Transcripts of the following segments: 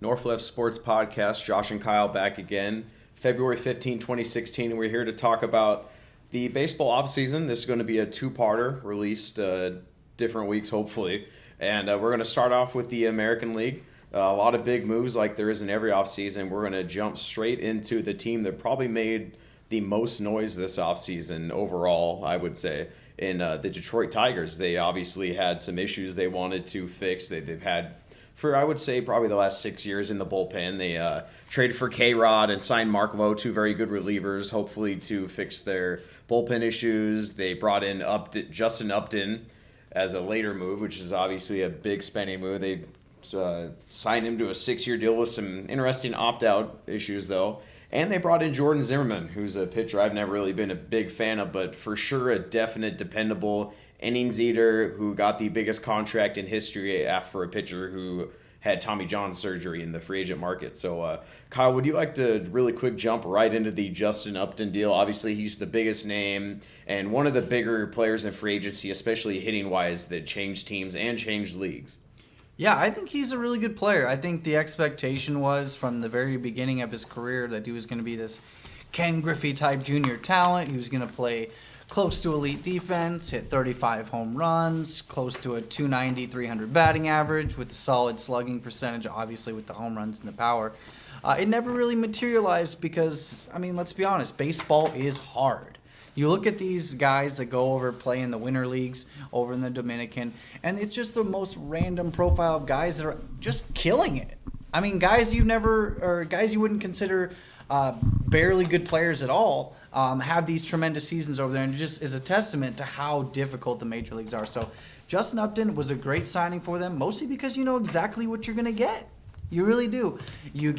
Northleft Sports Podcast. Josh and Kyle back again. February 15, 2016. We're here to talk about the baseball offseason. This is going to be a two-parter released different weeks, hopefully. And we're going to start off with the American League. A lot of big moves like there is in every offseason. We're going to jump straight into the team that probably made the most noise this offseason overall, I would say, in the Detroit Tigers. They obviously had some issues they wanted to fix. They've had, for I would say, probably the last 6 years in the bullpen. They traded for K-Rod and signed Mark Lowe, two very good relievers, hopefully to fix their bullpen issues. They brought in Justin Upton as a later move, which is obviously a big spending move. They signed him to a 6-year deal with some interesting opt-out issues, though. And they brought in Jordan Zimmermann, who's a pitcher I've never really been a big fan of, but for sure a definite, dependable innings eater who got the biggest contract in history for a pitcher who had Tommy John surgery in the free agent market. So, Kyle, would you like to really quick jump right into the Justin Upton deal? Obviously, he's the biggest name and one of the bigger players in free agency, especially hitting-wise, that changed teams and changed leagues. Yeah, I think he's a really good player. I think the expectation was from the very beginning of his career that he was going to be this Ken Griffey-type junior talent. He was going to play close to elite defense, hit 35 home runs, close to a 290, 300 batting average with a solid slugging percentage, obviously with the home runs and the power. It never really materialized because, I mean, let's be honest, baseball is hard. You look at these guys that go over play in the winter leagues over in the Dominican, and it's just the most random profile of guys that are just killing it. I mean, guys you wouldn't consider barely good players at all have these tremendous seasons over there, and it just is a testament to how difficult the major leagues are. So Justin Upton was a great signing for them, mostly because you know exactly what you're going to get. You really do. You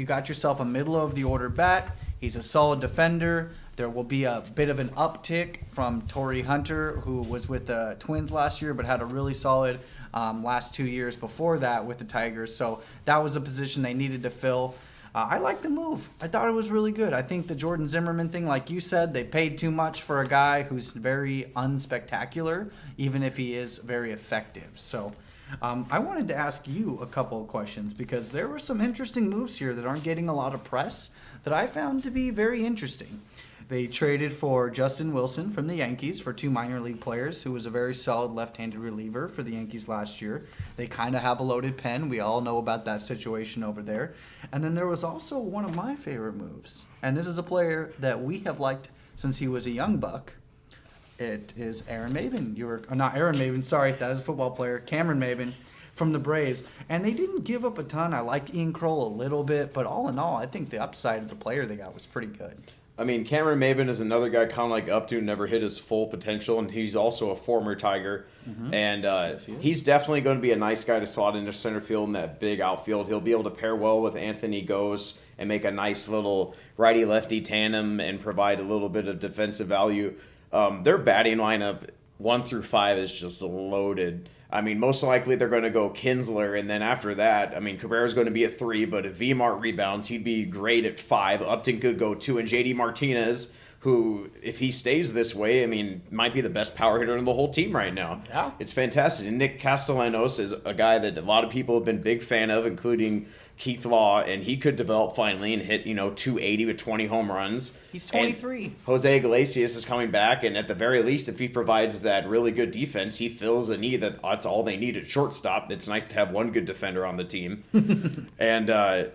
got yourself a middle of the order bat. He's a solid defender. There will be a bit of an uptick from Torrey Hunter, who was with the Twins last year but had a really solid last 2 years before that with the Tigers. So that was a position they needed to fill. I like the move. I thought it was really good. I think the Jordan Zimmermann thing, like you said, they paid too much for a guy who's very unspectacular, even if he is very effective. So I wanted to ask you a couple of questions because there were some interesting moves here that aren't getting a lot of press that I found to be very interesting. They traded for Justin Wilson from the Yankees for two minor league players, who was a very solid left-handed reliever for the Yankees last year. They kind of have a loaded pen. We all know about that situation over there. And then there was also one of my favorite moves. And this is a player that we have liked since he was a young buck. It is Aaron Maybin. Not Aaron Maybin, sorry, that is a football player. Cameron Maybin from the Braves. And they didn't give up a ton. I like Ian Kroll a little bit, but all in all, I think the upside of the player they got was pretty good. I mean, Cameron Maybin is another guy kind of like Upton, never hit his full potential, and he's also a former Tiger. Mm-hmm. And yes, he's definitely going to be a nice guy to slot into center field in that big outfield. He'll be able to pair well with Anthony Gose and make a nice little righty-lefty tandem and provide a little bit of defensive value. Their batting lineup, 1 through 5, is just loaded. I mean, most likely they're going to go Kinsler, and then after that, I mean, Cabrera's going to be at 3, but if V-Mart rebounds, he'd be great at 5. Upton could go 2, and J.D. Martinez, who, if he stays this way, I mean, might be the best power hitter in the whole team right now. Yeah. It's fantastic. And Nick Castellanos is a guy that a lot of people have been big fan of, including Keith Law, and he could develop finally and hit, 280 with 20 home runs. He's 23. And Jose Iglesias is coming back, and at the very least, if he provides that really good defense, he fills a need that's all they need at shortstop. It's nice to have one good defender on the team. And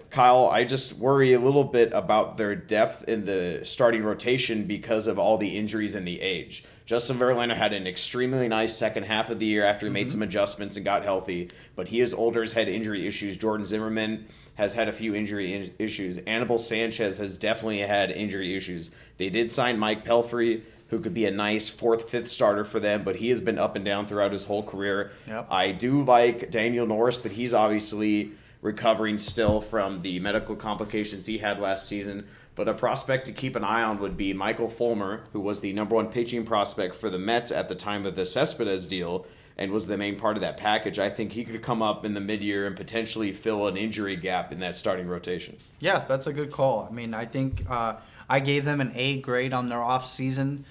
Kyle, I just worry a little bit about their depth in the starting rotation because of all the injuries and the age. Justin Verlander had an extremely nice second half of the year after he made some adjustments and got healthy, but he is older, has had injury issues. Jordan Zimmermann has had a few injury issues. Anibal Sanchez has definitely had injury issues. They did sign Mike Pelfrey, who could be a nice 4th, 5th starter for them, but he has been up and down throughout his whole career. Yep. I do like Daniel Norris, but he's obviously recovering still from the medical complications he had last season. But a prospect to keep an eye on would be Michael Fulmer, who was the number 1 pitching prospect for the Mets at the time of the Cespedes deal and was the main part of that package. I think he could come up in the mid-year and potentially fill an injury gap in that starting rotation. Yeah, that's a good call. I mean, I think I gave them an A grade on their off-season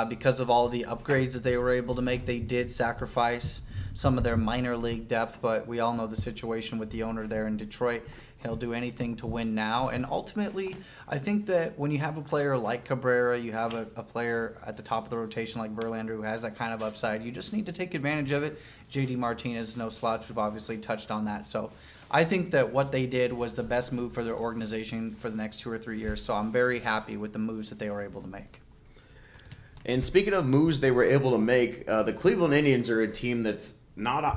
because of all the upgrades that they were able to make. They did sacrifice some of their minor league depth, but we all know the situation with the owner there in Detroit. He'll do anything to win now. And ultimately, I think that when you have a player like Cabrera, you have a player at the top of the rotation like Verlander who has that kind of upside, you just need to take advantage of it. JD Martinez, no slouch. We've obviously touched on that. So I think that what they did was the best move for their organization for the next 2 or 3 years. So I'm very happy with the moves that they were able to make. And speaking of moves they were able to make, the Cleveland Indians are a team that's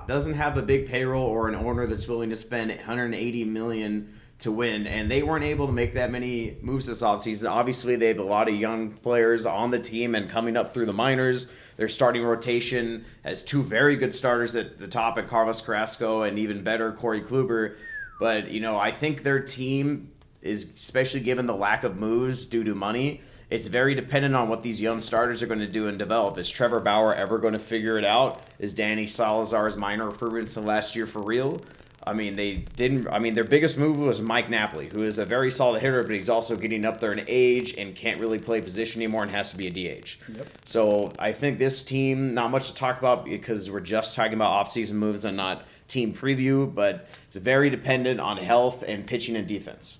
doesn't have a big payroll or an owner that's willing to spend $180 million to win, and they weren't able to make that many moves this offseason. Obviously, they have a lot of young players on the team and coming up through the minors. Their starting rotation has 2 very good starters at the top, at Carlos Carrasco and even better Corey Kluber. But I think their team is, especially given the lack of moves due to money, it's very dependent on what these young starters are going to do and develop. Is Trevor Bauer ever going to figure it out? Is Danny Salazar's minor improvements in last year for real? Their biggest move was Mike Napoli, who is a very solid hitter, but he's also getting up there in age and can't really play position anymore and has to be a DH. Yep. So I think this team, not much to talk about because we're just talking about offseason moves and not team preview, but it's very dependent on health and pitching and defense.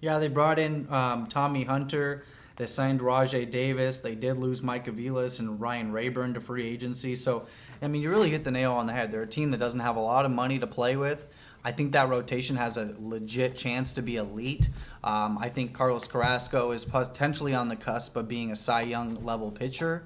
Yeah, they brought in Tommy Hunter. They signed Rajay Davis. They did lose Mike Aviles and Ryan Rayburn to free agency. So, you really hit the nail on the head. They're a team that doesn't have a lot of money to play with. I think that rotation has a legit chance to be elite. I think Carlos Carrasco is potentially on the cusp of being a Cy Young level pitcher.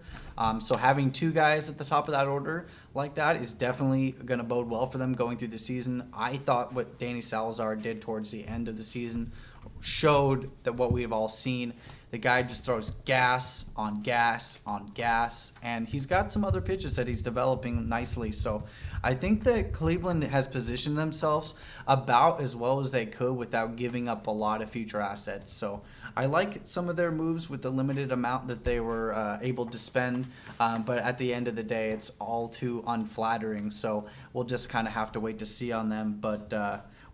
So having 2 guys at the top of that order like that is definitely going to bode well for them going through the season. I thought what Danny Salazar did towards the end of the season showed that what we've all seen. The guy just throws gas on gas on gas, and he's got some other pitches that he's developing nicely. So I think that Cleveland has positioned themselves about as well as they could without giving up a lot of future assets. So I like some of their moves with the limited amount that they were able to spend, but at the end of the day, it's all too unflattering. So we'll just kind of have to wait to see on them. But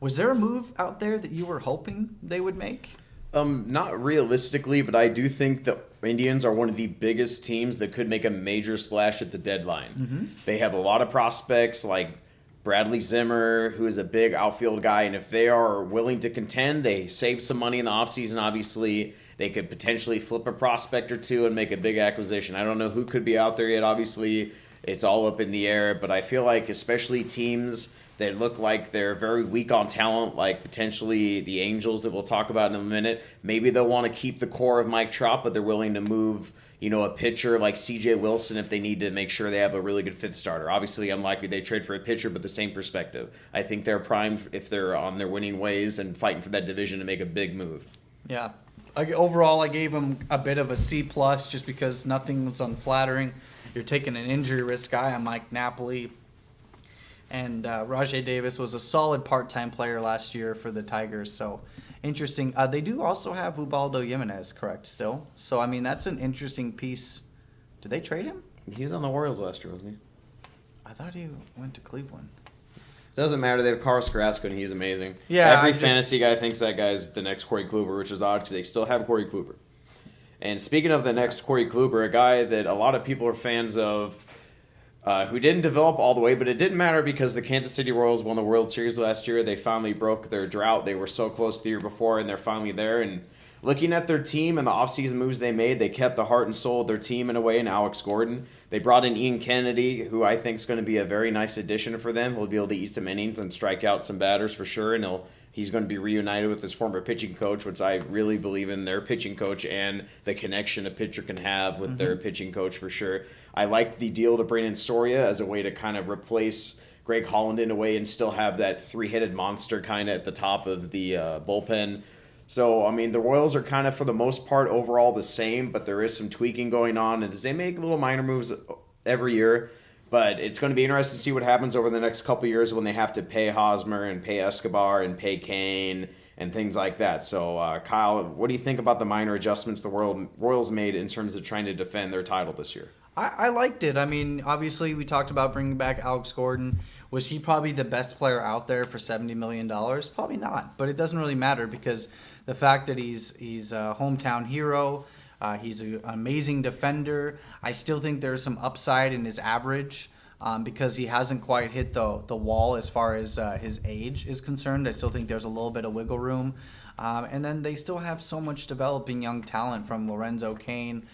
was there a move out there that you were hoping they would make? Not realistically, but I do think the Indians are one of the biggest teams that could make a major splash at the deadline. Mm-hmm. They have a lot of prospects like Bradley Zimmer, who is a big outfield guy, and if they are willing to contend, they save some money in the offseason, obviously. They could potentially flip a prospect or 2 and make a big acquisition. I don't know who could be out there yet. Obviously, it's all up in the air, but I feel like especially teams that look like they're very weak on talent, like potentially the Angels that we'll talk about in a minute. Maybe they'll want to keep the core of Mike Trout, but they're willing to move, a pitcher like C.J. Wilson if they need to make sure they have a really good 5th starter. Obviously, unlikely they trade for a pitcher, but the same perspective. I think they're primed if they're on their winning ways and fighting for that division to make a big move. Yeah. Overall, I gave them a bit of a C+ just because nothing was unflattering. You're taking an injury risk guy on Mike Napoli. And Rajay Davis was a solid part-time player last year for the Tigers, so interesting. They do also have Ubaldo Jimenez, correct, still? So, that's an interesting piece. Did they trade him? He was on the Orioles last year, wasn't he? I thought he went to Cleveland. Doesn't matter. They have Carlos Carrasco, and he's amazing. Yeah, Every fantasy guy thinks that guy's the next Corey Kluber, which is odd because they still have Corey Kluber. And speaking of the next Corey Kluber, a guy that a lot of people are fans of, who didn't develop all the way, but it didn't matter because the Kansas City Royals won the World Series last year. They finally broke their drought. They were so close the year before, and they're finally there. And looking at their team and the offseason moves they made, they kept the heart and soul of their team in a way in Alex Gordon. They brought in Ian Kennedy, who I think is going to be a very nice addition for them. He'll be able to eat some innings and strike out some batters for sure, and he's going to be reunited with his former pitching coach, which I really believe in their pitching coach and the connection a pitcher can have with their pitching coach for sure. I like the deal to bring in Soria as a way to kind of replace Greg Holland in a way and still have that 3-headed monster kind of at the top of the bullpen. So, the Royals are kind of, for the most part, overall the same, but there is some tweaking going on, and they make little minor moves every year. But it's going to be interesting to see what happens over the next couple of years when they have to pay Hosmer and pay Escobar and pay Kane and things like that. So, Kyle, what do you think about the minor adjustments the Royals made in terms of trying to defend their title this year? I liked it. Obviously, we talked about bringing back Alex Gordon. Was he probably the best player out there for $70 million? Probably not. But it doesn't really matter because the fact that he's a hometown hero, he's an amazing defender. I still think there's some upside in his average. because he hasn't quite hit the wall as far as his age is concerned. I still think there's a little bit of wiggle room. And then they still have so much developing young talent from Lorenzo Cain,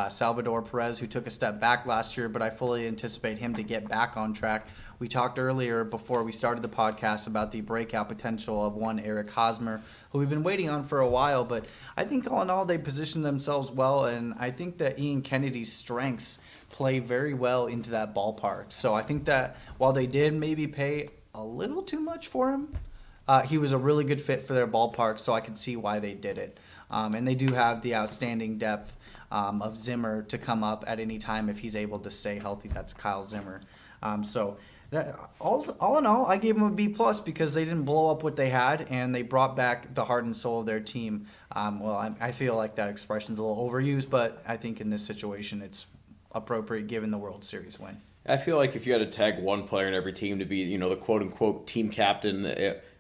Salvador Perez, who took a step back last year, but I fully anticipate him to get back on track. We talked earlier before we started the podcast about the breakout potential of one Eric Hosmer, who we've been waiting on for a while, but I think all in all they positioned themselves well, and I think that Ian Kennedy's strengths play very well into that ballpark. So I think that while they did maybe pay a little too much for him, he was a really good fit for their ballpark, so I can see why they did it. And they do have the outstanding depth of Zimmer to come up at any time if he's able to stay healthy. That's Kyle Zimmer. So that, all in all, I gave them a B+ because they didn't blow up what they had, and they brought back the heart and soul of their team. I feel like that expression's a little overused, but I think in this situation it's appropriate given the World Series win. I feel like if you had to tag one player in every team to be, the quote-unquote team captain,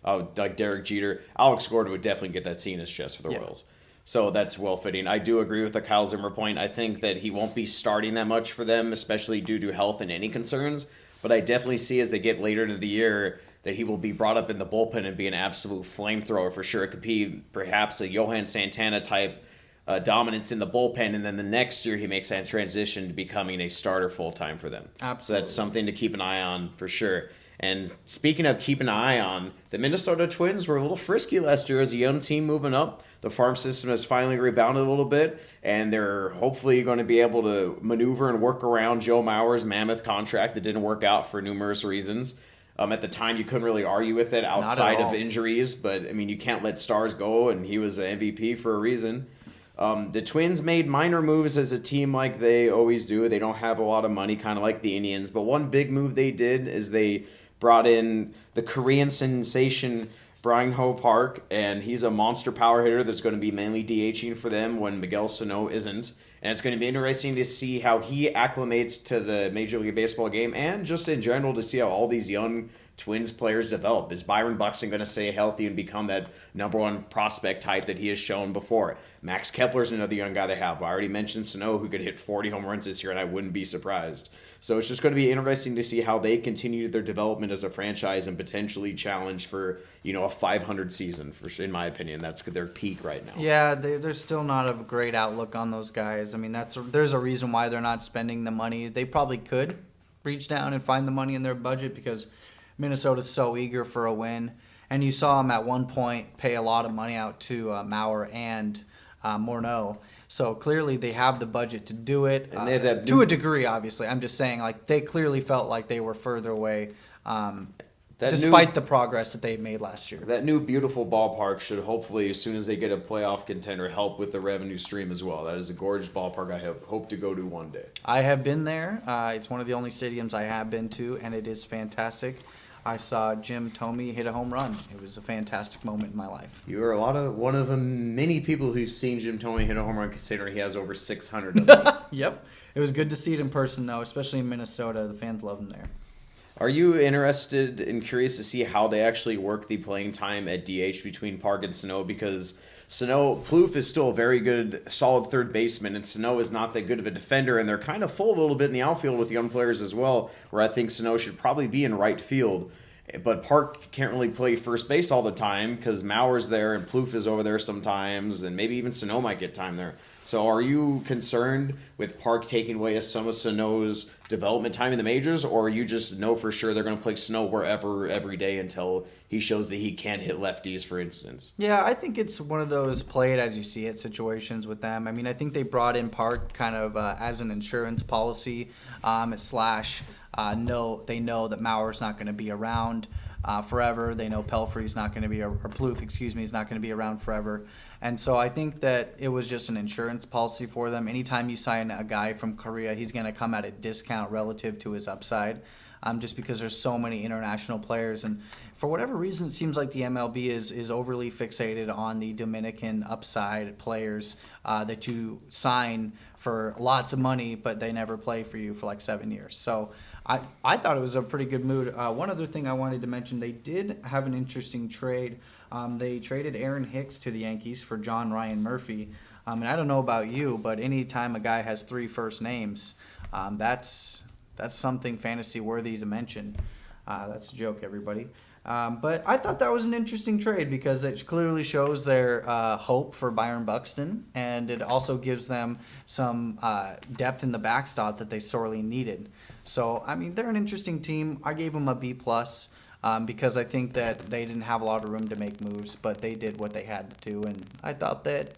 like Derek Jeter, Alex Gordon would definitely get that C in his chest for the Royals. So that's well-fitting. I do agree with the Kyle Zimmer point. I think that he won't be starting that much for them, especially due to health and any concerns. But I definitely see as they get later into the year that he will be brought up in the bullpen and be an absolute flamethrower for sure. It could be perhaps a Johan Santana type dominance in the bullpen, and then the next year he makes that transition to becoming a starter full-time for them. Absolutely. So that's something to keep an eye on for sure. And speaking of keeping an eye on, the Minnesota Twins were a little frisky last year as a young team moving up. The farm system has finally rebounded a little bit, and they're hopefully going to be able to maneuver and work around Joe Mauer's mammoth contract that didn't work out for numerous reasons. At the time, you couldn't really argue with it outside of injuries, but, you can't let stars go, and he was an MVP for a reason. The Twins made minor moves as a team like they always do. They don't have a lot of money, kind of like the Indians, but one big move they did is they brought in the Korean sensation Brian Ho Park, and he's a monster power hitter that's going to be mainly DHing for them when Miguel Sano isn't. And it's going to be interesting to see how he acclimates to the Major League Baseball game and just in general to see how all these young Twins players develop. Is Byron Buxton going to stay healthy and become that number one prospect type that he has shown before? Max Kepler's another young guy they have. I already mentioned Sano, who could hit 40 home runs this year, and I wouldn't be surprised. So it's just going to be interesting to see how they continue their development as a franchise and potentially challenge for, a 500 season. In my opinion, that's their peak right now. Yeah, there's still not a great outlook on those guys. There's a reason why they're not spending the money. They probably could reach down and find the money in their budget because Minnesota's so eager for a win. And you saw them at one point pay a lot of money out to Mauer and Morneau. So clearly they have the budget to do it to a degree, obviously. I'm just saying, they clearly felt like they were further away despite the progress that they made last year. That new beautiful ballpark should hopefully, as soon as they get a playoff contender, help with the revenue stream as well. That is a gorgeous ballpark I hope to go to one day. I have been there. It's one of the only stadiums I have been to, and it is fantastic. I saw Jim Thome hit a home run. It was a fantastic moment in my life. You are one of the many people who've seen Jim Thome hit a home run, considering he has over 600 of them. Yep. It was good to see it in person, though, especially in Minnesota. The fans love him there. Are you interested and curious to see how they actually work the playing time at DH between Park and Sano? Because Plouffe is still a very good, solid third baseman, and Sano is not that good of a defender, and they're kind of full a little bit in the outfield with young players as well, where I think Sano should probably be in right field. But Park can't really play first base all the time because Mauer's there and Plouffe is over there sometimes, and maybe even Sano might get time there. So are you concerned with Park taking away some of Sano's development time in the majors, or you just know for sure they're going to play Sano wherever every day until he shows that he can't hit lefties, for instance? Yeah, I think it's one of those play it as you see it situations with them. I think they brought in Park kind of as an insurance policy slash they know that Mauer's not going to be around forever. They know Pelfrey's not going to be, or Plouffe, is not going to be around forever. And so I think that it was just an insurance policy for them. Anytime you sign a guy from Korea, he's going to come at a discount relative to his upside, just because there's so many international players. And for whatever reason, it seems like the MLB is overly fixated on the Dominican upside players that you sign for lots of money, but they never play for you for like 7 years. So I thought it was a pretty good move. One other thing I wanted to mention, they did have an interesting trade. They traded Aaron Hicks to the Yankees for John Ryan Murphy. And I don't know about you, but anytime a guy has 3 first names, that's that's something fantasy worthy to mention. That's a joke, everybody. But I thought that was an interesting trade because it clearly shows their hope for Byron Buxton, and it also gives them some depth in the backstop that they sorely needed. So, I mean, they're an interesting team. I gave them a B+, because I think that they didn't have a lot of room to make moves, but they did what they had to do, and I thought that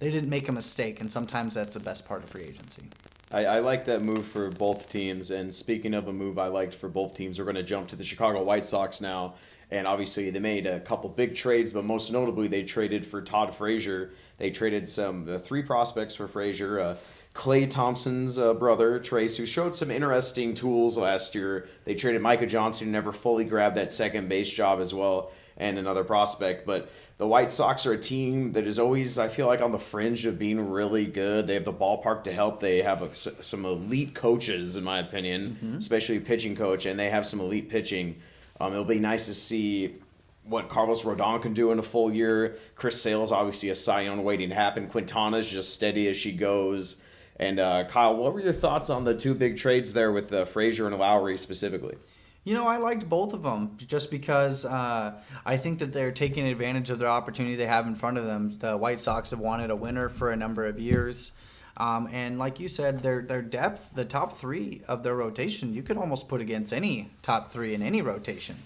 they didn't make a mistake, and sometimes that's the best part of free agency. I like that move for both teams. And speaking of a move I liked for both teams, we're going to jump to the Chicago White Sox now. And obviously they made a couple big trades, but most notably they traded for Todd Frazier. They traded some 3 prospects for Frazier. Clay Thompson's brother, Trace, who showed some interesting tools last year. They traded Micah Johnson, who never fully grabbed that second base job as well, and another prospect. But the White Sox are a team that is always, I feel like, on the fringe of being really good. They have the ballpark to help. They have some elite coaches, in my opinion, especially pitching coach, and they have some elite pitching. It'll be nice to see what Carlos Rodon can do in a full year. Chris Sale's obviously a Cy Young waiting to happen. Quintana's just steady as she goes. And Kyle, what were your thoughts on the 2 big trades there with Frazier and Lowry specifically? You know, I liked both of them just because I think that they're taking advantage of their opportunity they have in front of them. The White Sox have wanted a winner for a number of years. And like you said, their depth, the top 3 of their rotation, you could almost put against any top 3 in any rotation.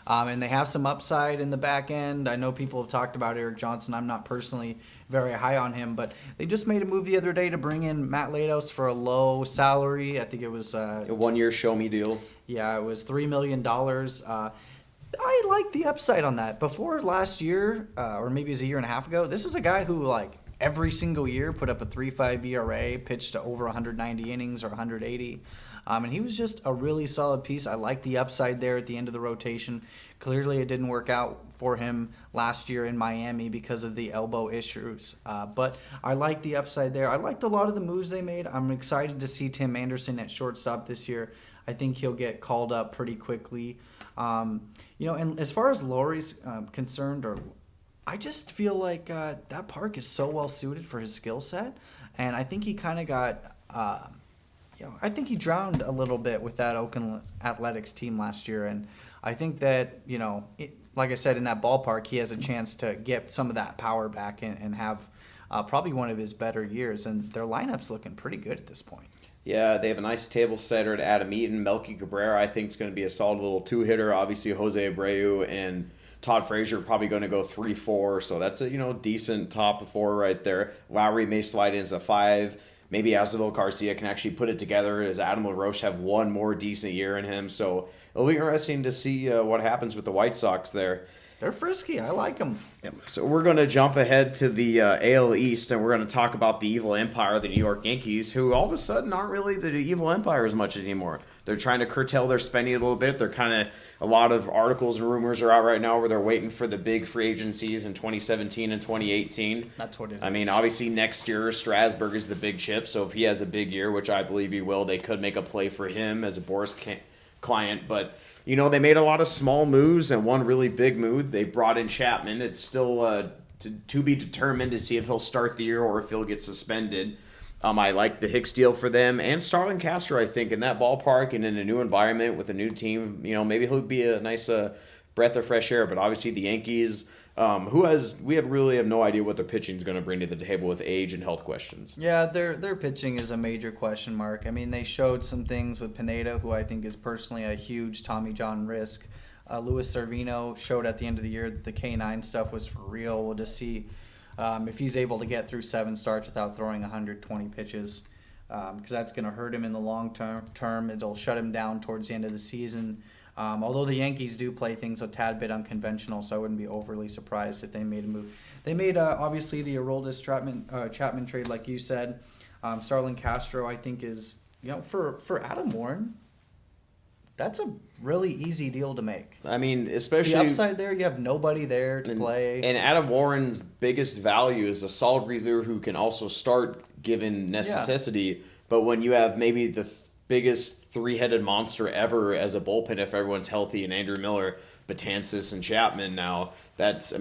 And they have some upside in the back end. I know people have talked about Eric Johnson. I'm not personally very high on him, but they just made a move the other day to bring in Matt Latos for a low salary. I think it was A 1-year show-me deal. Yeah, it was $3 million. I like the upside on that. Before last year, or maybe it was a year and a half ago, this is a guy who, like, every single year put up a 3.5 ERA, pitched to over 190 innings or 180. And he was just a really solid piece. I like the upside there at the end of the rotation. Clearly, it didn't work out for him last year in Miami because of the elbow issues. But I like the upside there. I liked a lot of the moves they made. I'm excited to see Tim Anderson at shortstop this year. I think he'll get called up pretty quickly. And as far as Lowry's concerned, I just feel like that park is so well suited for his skill set, and I think he kind of got, I think he drowned a little bit with that Oakland Athletics team last year, and I think that like I said, in that ballpark, he has a chance to get some of that power back and have probably one of his better years, and their lineup's looking pretty good at this point. Yeah, they have a nice table setter at Adam Eaton. Melky Cabrera, I think, is going to be a solid little 2-hitter. Obviously, Jose Abreu and Todd Frazier probably going to go 3-4, so that's a decent top 4 right there. Lowry may slide in as a 5. Maybe Azavel Garcia can actually put it together as Adam LaRoche have one more decent year in him. So it'll be interesting to see what happens with the White Sox there. They're frisky. I like them. Yep. So we're going to jump ahead to the AL East, and we're going to talk about the evil empire, the New York Yankees, who all of a sudden aren't really the evil empire as much anymore. They're trying to curtail their spending a little bit. They're a lot of articles and rumors are out right now where they're waiting for the big free agencies in 2017 and 2018. That's what it is. I mean, obviously next year Strasburg is the big chip, so if he has a big year, which I believe he will, they could make a play for him as a Boris client, but they made a lot of small moves and one really big move. They brought in Chapman. It's still to be determined to see if he'll start the year or if he'll get suspended. I like the Hicks deal for them and Starlin Castro, I think, in that ballpark and in a new environment with a new team. Maybe he'll be a nice breath of fresh air. But obviously the Yankees, we really have no idea what their pitching is going to bring to the table with age and health questions. Yeah, their pitching is a major question mark. I mean, they showed some things with Pineda, who I think is personally a huge Tommy John risk. Luis Servino showed at the end of the year that the K9 stuff was for real. We'll just see if he's able to get through 7 starts without throwing 120 pitches, because that's going to hurt him in the long term. It'll shut him down towards the end of the season. Although the Yankees do play things a tad bit unconventional, so I wouldn't be overly surprised if they made a move. They made, obviously, the Aroldis Chapman trade, like you said. Starlin Castro, I think, is, for Adam Warren, that's a really easy deal to make. I mean, especially the upside there, you have nobody there to play. And Adam Warren's biggest value is a solid reliever who can also start given necessity. Yeah. But when you have maybe the biggest three-headed monster ever as a bullpen, if everyone's healthy, and Andrew Miller, Betances, and Chapman now, that's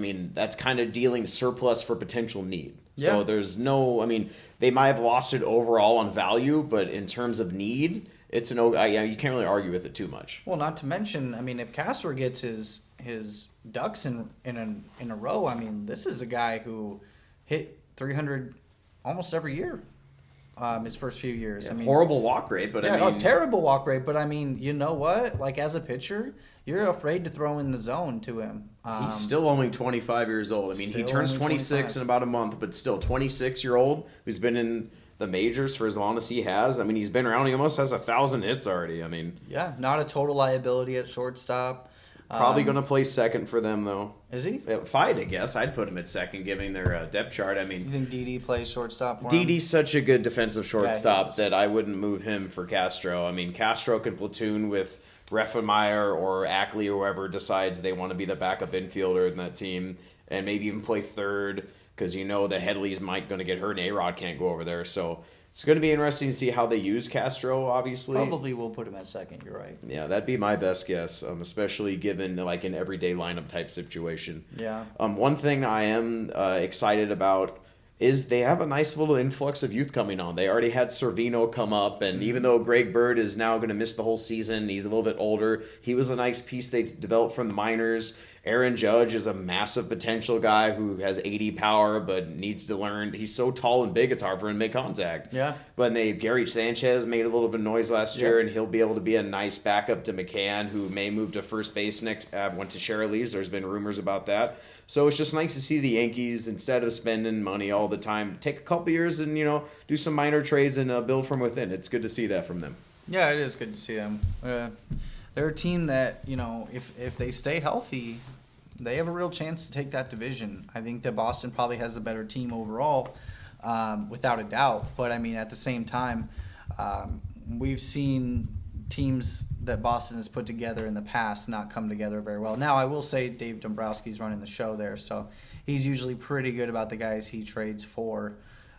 kind of dealing surplus for potential need. Yeah. So there's they might have lost it overall on value, but in terms of need, it's you can't really argue with it too much. Well, not to mention, I mean, if Castro gets his ducks in a row, I mean, this is a guy who hit 300 almost every year. His first few years. Yeah, I mean, horrible walk rate, but I mean, terrible walk rate. But I mean, you know what? Like as a pitcher, you're afraid to throw in the zone to him. He's still only 25 years old. I mean, he turns 26 in about a month, but still 26-year-old who's been in the majors for as long as he has. I mean, he's been around. He almost has 1,000 hits already. I mean, yeah, not a total liability at shortstop. Probably going to play second for them, though. Is he? If I had to guess, I'd put him at second, giving their depth chart. I mean, You think Didi plays shortstop for him? Didi's such a good defensive shortstop is. that I wouldn't move him for Castro. I mean, Castro can platoon with Reffenmeyer or Ackley or whoever decides they want to be the backup infielder in that team, and maybe even play third because the Headleys might going to get hurt and A-Rod can't go over there. So it's going to be interesting to see how they use Castro, obviously. Probably will put him at second, you're right. Yeah, that'd be my best guess, especially given like an everyday lineup type situation. Yeah. One thing I am excited about is they have a nice little influx of youth coming on. They already had Servino come up, and even though Greg Bird is now going to miss the whole season, he's a little bit older, he was a nice piece they developed from the minors. Aaron Judge is a massive potential guy who has 80 power but needs to learn. He's so tall and big, it's hard for him to make contact. Yeah. But Gary Sanchez made a little bit of noise last year, and he'll be able to be a nice backup to McCann, who may move to first base next. Went to Shara Leaves. There's been rumors about that. So it's just nice to see the Yankees, instead of spending money all the time, take a couple years and do some minor trades and build from within. It's good to see that from them. Yeah, it is good to see them. They're a team that, if they stay healthy, they have a real chance to take that division. I think that Boston probably has a better team overall, without a doubt. But, I mean, at the same time, we've seen teams that Boston has put together in the past not come together very well. Now, I will say Dave Dombrowski's running the show there, so he's usually pretty good about the guys he trades for.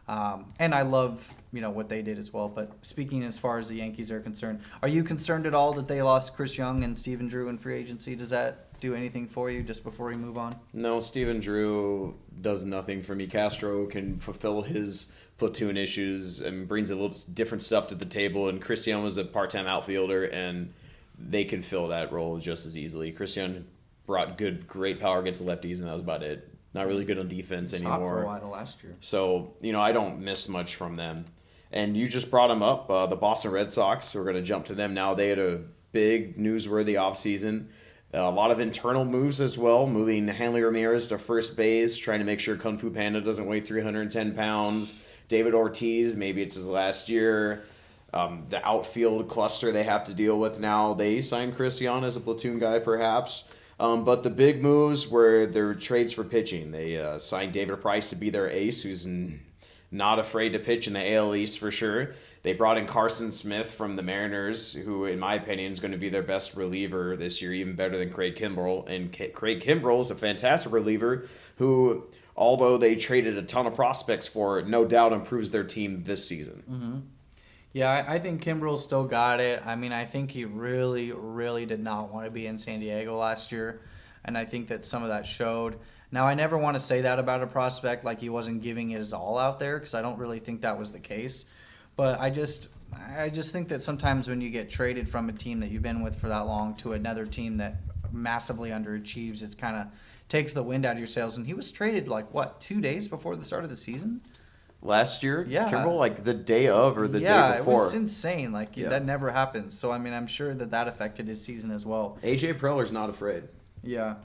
And I love, what they did as well. But speaking as far as the Yankees are concerned, are you concerned at all that they lost Chris Young and Stephen Drew in free agency? Does that do anything for you just before we move on? No, Stephen Drew does nothing for me. Castro can fulfill his platoon issues and brings a little different stuff to the table. And Chris Young was a part-time outfielder, and they can fill that role just as easily. Chris Young brought great power against the lefties, and that was about it. Not really good on defense anymore. Hot for a while last year. So, I don't miss much from them. And you just brought them up, the Boston Red Sox. We're going to jump to them now. They had a big, newsworthy offseason. A lot of internal moves as well, moving Hanley Ramirez to first base, trying to make sure Kung Fu Panda doesn't weigh 310 pounds. David Ortiz, maybe it's his last year. The outfield cluster they have to deal with now. They signed Chris Young as a platoon guy, perhaps. But the big moves were their trades for pitching. They signed David Price to be their ace, who's not afraid to pitch in the AL East for sure. They brought in Carson Smith from the Mariners, who, in my opinion, is going to be their best reliever this year, even better than Craig Kimbrell. And Craig Kimbrell is a fantastic reliever who, although they traded a ton of prospects for, no doubt improves their team this season. Mm-hmm. Yeah, I think Kimbrell still got it. I mean, I think he really, really did not want to be in San Diego last year, and I think that some of that showed. Now, I never want to say that about a prospect, like he wasn't giving it his all out there, because I don't really think that was the case. But I just think that sometimes when you get traded from a team that you've been with for that long to another team that massively underachieves, it's kind of takes the wind out of your sails. And he was traded 2 days before the start of the season? Last year? Yeah. Kimbrell, the day of or the day before? Yeah, it was insane. That never happens. So, I mean, I'm sure that affected his season as well. A.J. Preller's not afraid. Yeah,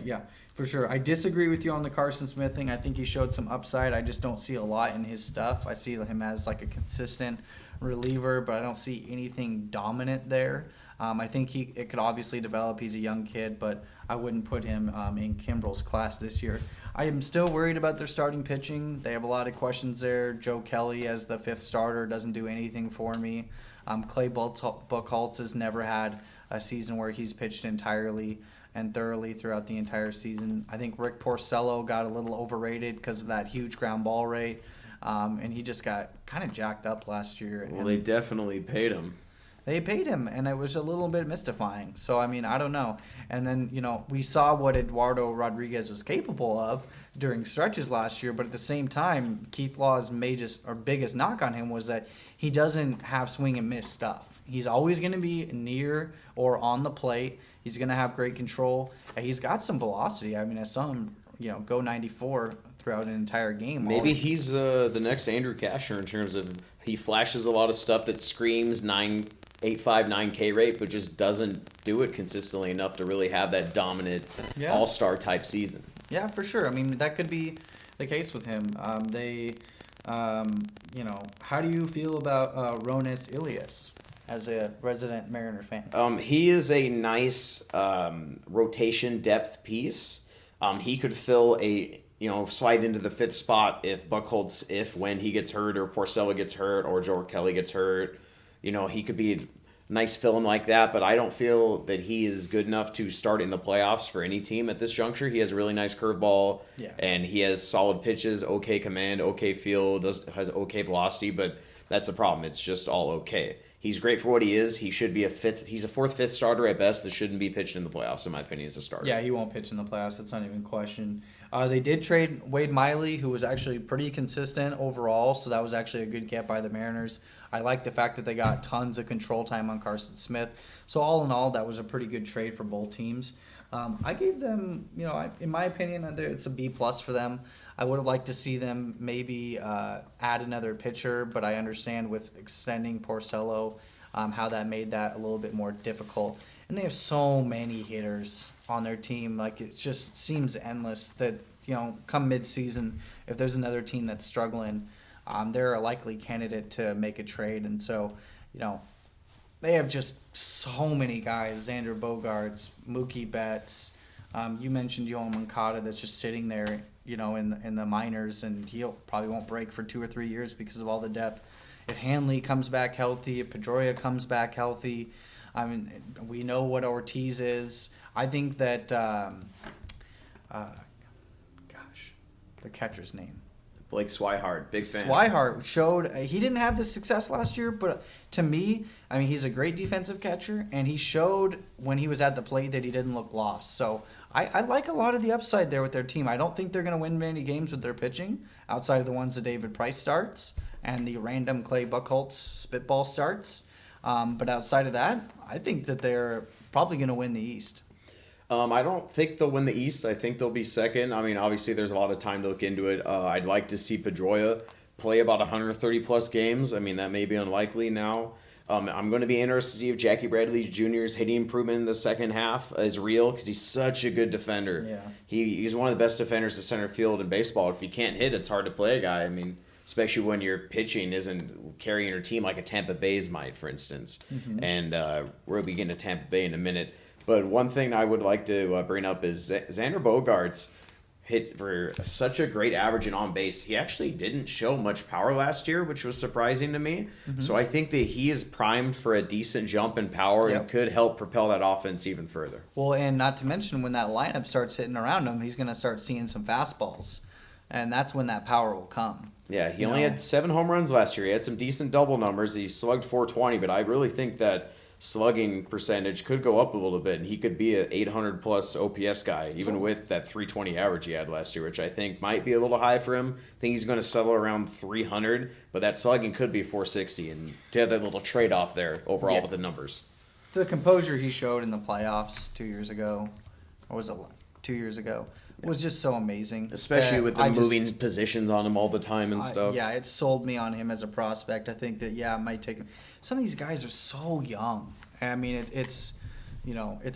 yeah, for sure. I disagree with you on the Carson Smith thing. I think he showed some upside. I just don't see a lot in his stuff. I see him as a consistent reliever, but I don't see anything dominant there. I think it could obviously develop. He's a young kid, but I wouldn't put him in Kimbrell's class this year. I am still worried about their starting pitching. They have a lot of questions there. Joe Kelly as the fifth starter doesn't do anything for me. Clay Buchholz has never had a season where he's pitched entirely and thoroughly throughout the entire season. I think Rick Porcello got a little overrated because of that huge ground ball rate, and he just got kind of jacked up last year. Well, they definitely paid him. They paid him, and it was a little bit mystifying. So, I mean, I don't know. And then, we saw what Eduardo Rodriguez was capable of during stretches last year, but at the same time, Keith Law's biggest knock on him was that he doesn't have swing and miss stuff. He's always going to be near or on the plate. He's going to have great control. And he's got some velocity. I mean, I saw him, go 94 throughout an entire game. Maybe he's the next Andrew Kasher in terms of he flashes a lot of stuff that screams 9.85-9K rate, but just doesn't do it consistently enough to really have that dominant all-star type season. Yeah, for sure. I mean, that could be the case with him. How do you feel about Ronis Ilias as a resident Mariner fan? He is a nice rotation depth piece. He could fill slide into the fifth spot if Buchholz, when he gets hurt, or Porcello gets hurt, or Joe Kelly gets hurt. He could be a nice fill-in like that, but I don't feel that he is good enough to start in the playoffs for any team at this juncture. He has a really nice curveball, and he has solid pitches, okay command, okay feel, has okay velocity, but that's the problem. It's just all okay. He's great for what he is. He's a fourth, fifth starter at best that shouldn't be pitched in the playoffs, in my opinion, as a starter. Yeah, he won't pitch in the playoffs. That's not even a question. They did trade Wade Miley, who was actually pretty consistent overall, so that was actually a good get by the Mariners. I like the fact that they got tons of control time on Carson Smith. So all in all, that was a pretty good trade for both teams. I gave them, in my opinion, it's a B+ for them. I would have liked to see them maybe add another pitcher, but I understand with extending Porcello how that made that a little bit more difficult. And they have so many hitters on their team. Like, it just seems endless that, come mid-season, if there's another team that's struggling, they're a likely candidate to make a trade. And so, they have just so many guys. Xander Bogaerts, Mookie Betts. You mentioned Yoel Moncada that's just sitting there, in the minors, and he'll probably won't break for 2 or 3 years because of all the depth. If Hanley comes back healthy, if Pedroia comes back healthy, I mean, we know what Ortiz is. I think that, the catcher's name. Blake Swihart, big fan. Swihart showed he didn't have the success last year, but to me, I mean, he's a great defensive catcher, and he showed when he was at the plate that he didn't look lost. So I like a lot of the upside there with their team. I don't think they're going to win many games with their pitching outside of the ones that David Price starts and the random Clay Buchholz spitball starts. But outside of that, I think that they're probably going to win the East. I don't think they'll win the East. I think they'll be second. I mean, obviously, there's a lot of time to look into it. I'd like to see Pedroia play about 130-plus games. I mean, that may be unlikely now. I'm going to be interested to see if Jackie Bradley Jr.'s hitting improvement in the second half is real, because he's such a good defender. Yeah. He's one of the best defenders in center field in baseball. If you can't hit, it's hard to play a guy. I mean, especially when your pitching isn't carrying your team like a Tampa Bay's might, for instance. Mm-hmm. And we'll be getting to Tampa Bay in a minute. But one thing I would like to bring up is Xander Bogaerts hit for such a great average and on base. He actually didn't show much power last year, which was surprising to me. Mm-hmm. So I think that he is primed for a decent jump in power and could help propel that offense even further. Well, and not to mention when that lineup starts hitting around him, he's going to start seeing some fastballs. And that's when that power will come. Yeah, he only had 7 home runs last year. He had some decent double numbers. He slugged .420, but I really think that slugging percentage could go up a little bit, and he could be an 800-plus OPS guy, even with that 320 average he had last year, which I think might be a little high for him. I think he's going to settle around 300, but that slugging could be 460, and to have that little trade-off there overall with the numbers. The composure he showed in the playoffs 2 years ago, or was it 2 years ago, was just so amazing. Especially with the moving positions on him all the time and stuff. Yeah, it sold me on him as a prospect. I think that, it might take him. Some of these guys are so young. I mean, it's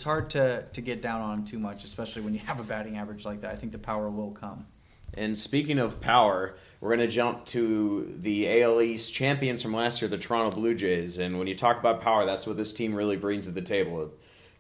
hard to get down on him too much, especially when you have a batting average like that. I think the power will come. And speaking of power, we're going to jump to the AL East champions from last year, the Toronto Blue Jays. And when you talk about power, that's what this team really brings to the table.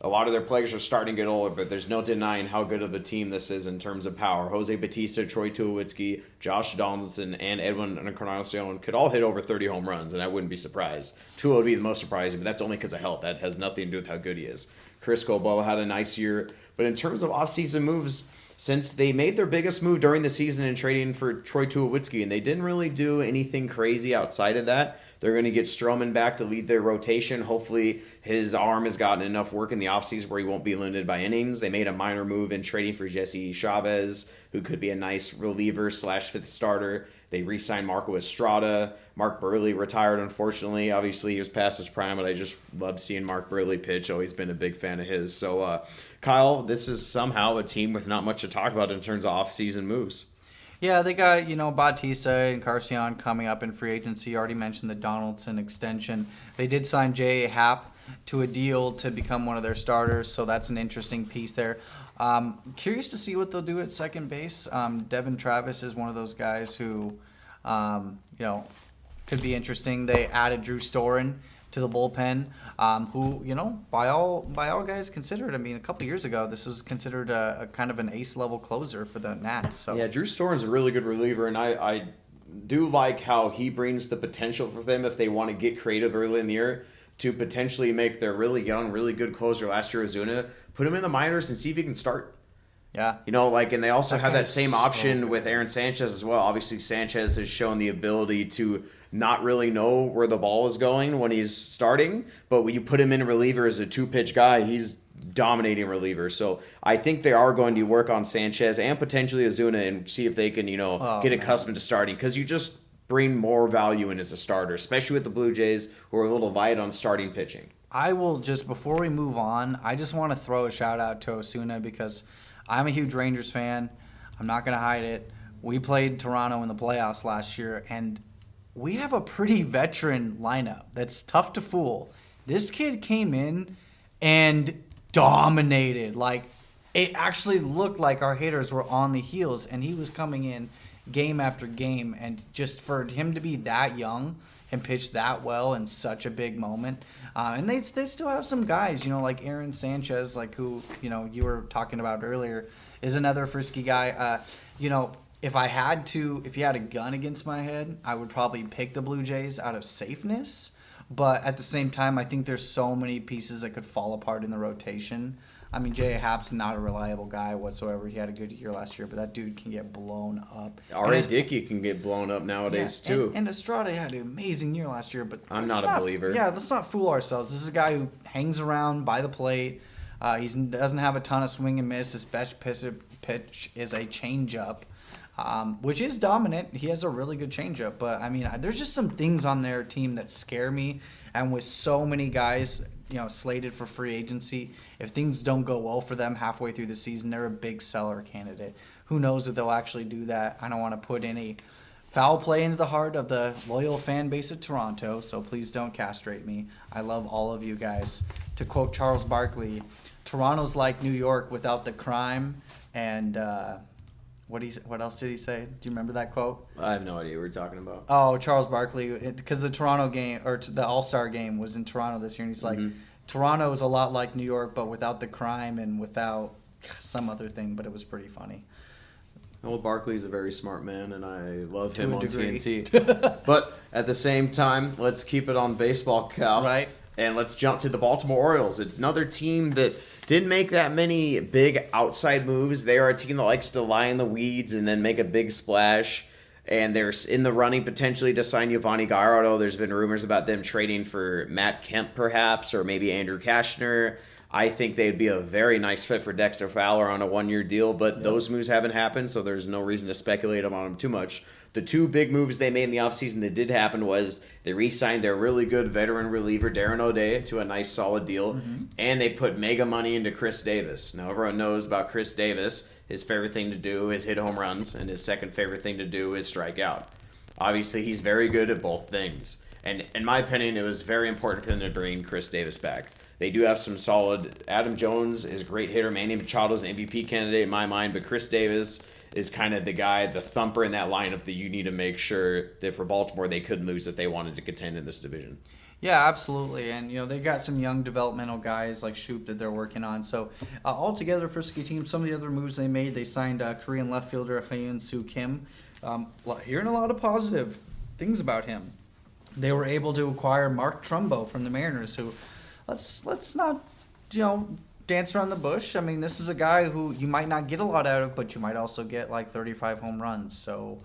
A lot of their players are starting to get older, but there's no denying how good of a team this is in terms of power. Jose Bautista, Troy Tulowitzki, Josh Donaldson, and Edwin Encarnacion could all hit over 30 home runs, and I wouldn't be surprised. Tulo would be the most surprising, but that's only because of health. That has nothing to do with how good he is. Chris Colbella had a nice year. But in terms of offseason moves, since they made their biggest move during the season in trading for Troy Tulowitzki, and they didn't really do anything crazy outside of that, They're going to get Stroman back to lead their rotation. Hopefully his arm has gotten enough work in the offseason where he won't be limited by innings. They made a minor move in trading for Jesse Chavez, who could be a nice reliever / fifth starter. They re-signed Marco Estrada. Mark Burley retired, unfortunately. Obviously, he was past his prime, but I just loved seeing Mark Burley pitch. Always been a big fan of his. So, Kyle, this is somehow a team with not much to talk about in terms of off-season moves. Yeah, they got, Bautista and Carcion coming up in free agency. You already mentioned the Donaldson extension. They did sign J.A. Happ to a deal to become one of their starters, so that's an interesting piece there. Curious to see what they'll do at second base. Devin Travis is one of those guys who, could be interesting. They added Drew Storen to the bullpen, who, by all guys considered, a couple years ago, this was considered a kind of an ace-level closer for the Nats. So yeah, Drew Storen's a really good reliever, and I do like how he brings the potential for them if they want to get creative early in the year to potentially make their really young, really good closer last year, Ozuna, put him in the minors and see if he can start. Yeah. And they also have that same option so with Aaron Sanchez as well. Obviously, Sanchez has shown the ability to not really know where the ball is going when he's starting, but when you put him in a reliever as a two-pitch guy, he's dominating reliever. So I think they are going to work on Sanchez and potentially Ozuna and see if they can, get accustomed to starting, because you just bring more value in as a starter, especially with the Blue Jays, who are a little light on starting pitching. I will just, before we move on, I just want to throw a shout-out to Ozuna because I'm a huge Rangers fan. I'm not going to hide it. We played Toronto in the playoffs last year, and we have a pretty veteran lineup that's tough to fool. This kid came in and dominated. Like, it actually looked like our hitters were on the heels, and he was coming in game after game. And just for him to be that young and pitch that well in such a big moment. And they still have some guys, like Aaron Sanchez, like who, you were talking about earlier, is another frisky guy. If you had a gun against my head, I would probably pick the Blue Jays out of safeness. But at the same time, I think there's so many pieces that could fall apart in the rotation. J.A. Happ's not a reliable guy whatsoever. He had a good year last year, but that dude can get blown up. R.A. Dickey can get blown up nowadays, too. And Estrada had an amazing year last year, but I'm not a believer. Yeah, let's not fool ourselves. This is a guy who hangs around by the plate. He doesn't have a ton of swing and miss. His best pitch is a changeup, which is dominant. He has a really good changeup. But, there's just some things on their team that scare me. And with so many guys, slated for free agency, if things don't go well for them halfway through the season, they're a big seller candidate. Who knows if they'll actually do that? I don't want to put any foul play into the heart of the loyal fan base of Toronto, so please don't castrate me. I love all of you guys. To quote Charles Barkley, Toronto's like New York without the crime and what else did he say? Do you remember that quote? I have no idea what you're talking about. Oh, Charles Barkley, because the Toronto game, or the All-Star game was in Toronto this year, and he's like, Toronto is a lot like New York, but without the crime and without some other thing, but it was pretty funny. Well, Barkley's a very smart man, and I love him on TNT. But at the same time, let's keep it on baseball, Cal. Right. And let's jump to the Baltimore Orioles, another team that didn't make that many big outside moves. They are a team that likes to lie in the weeds and then make a big splash. And they're in the running potentially to sign Giovanni Gallardo. There's been rumors about them trading for Matt Kemp perhaps, or maybe Andrew Kashner. I think they'd be a very nice fit for Dexter Fowler on a one-year deal, but those moves haven't happened, so there's no reason to speculate on them too much. The two big moves they made in the offseason that did happen was they re-signed their really good veteran reliever, Darren O'Day, to a nice solid deal, and they put mega money into Chris Davis. Now, everyone knows about Chris Davis. His favorite thing to do is hit home runs, and his second favorite thing to do is strike out. Obviously, he's very good at both things. And in my opinion, it was very important for them to bring Chris Davis back. They do have some solid. Adam Jones is a great hitter. Manny Machado's an MVP candidate in my mind, but Chris Davis is kind of the guy, the thumper in that lineup that you need to make sure that for Baltimore they couldn't lose if they wanted to contend in this division. Yeah, absolutely. And, they've got some young developmental guys like Shoop that they're working on. So, altogether, for Ski Team, some of the other moves they made, they signed Korean left fielder Hyun Soo Kim. Hearing a lot of positive things about him. They were able to acquire Mark Trumbo from the Mariners, who, let's not, dance around the bush. This is a guy who you might not get a lot out of, but you might also get like 35 home runs. So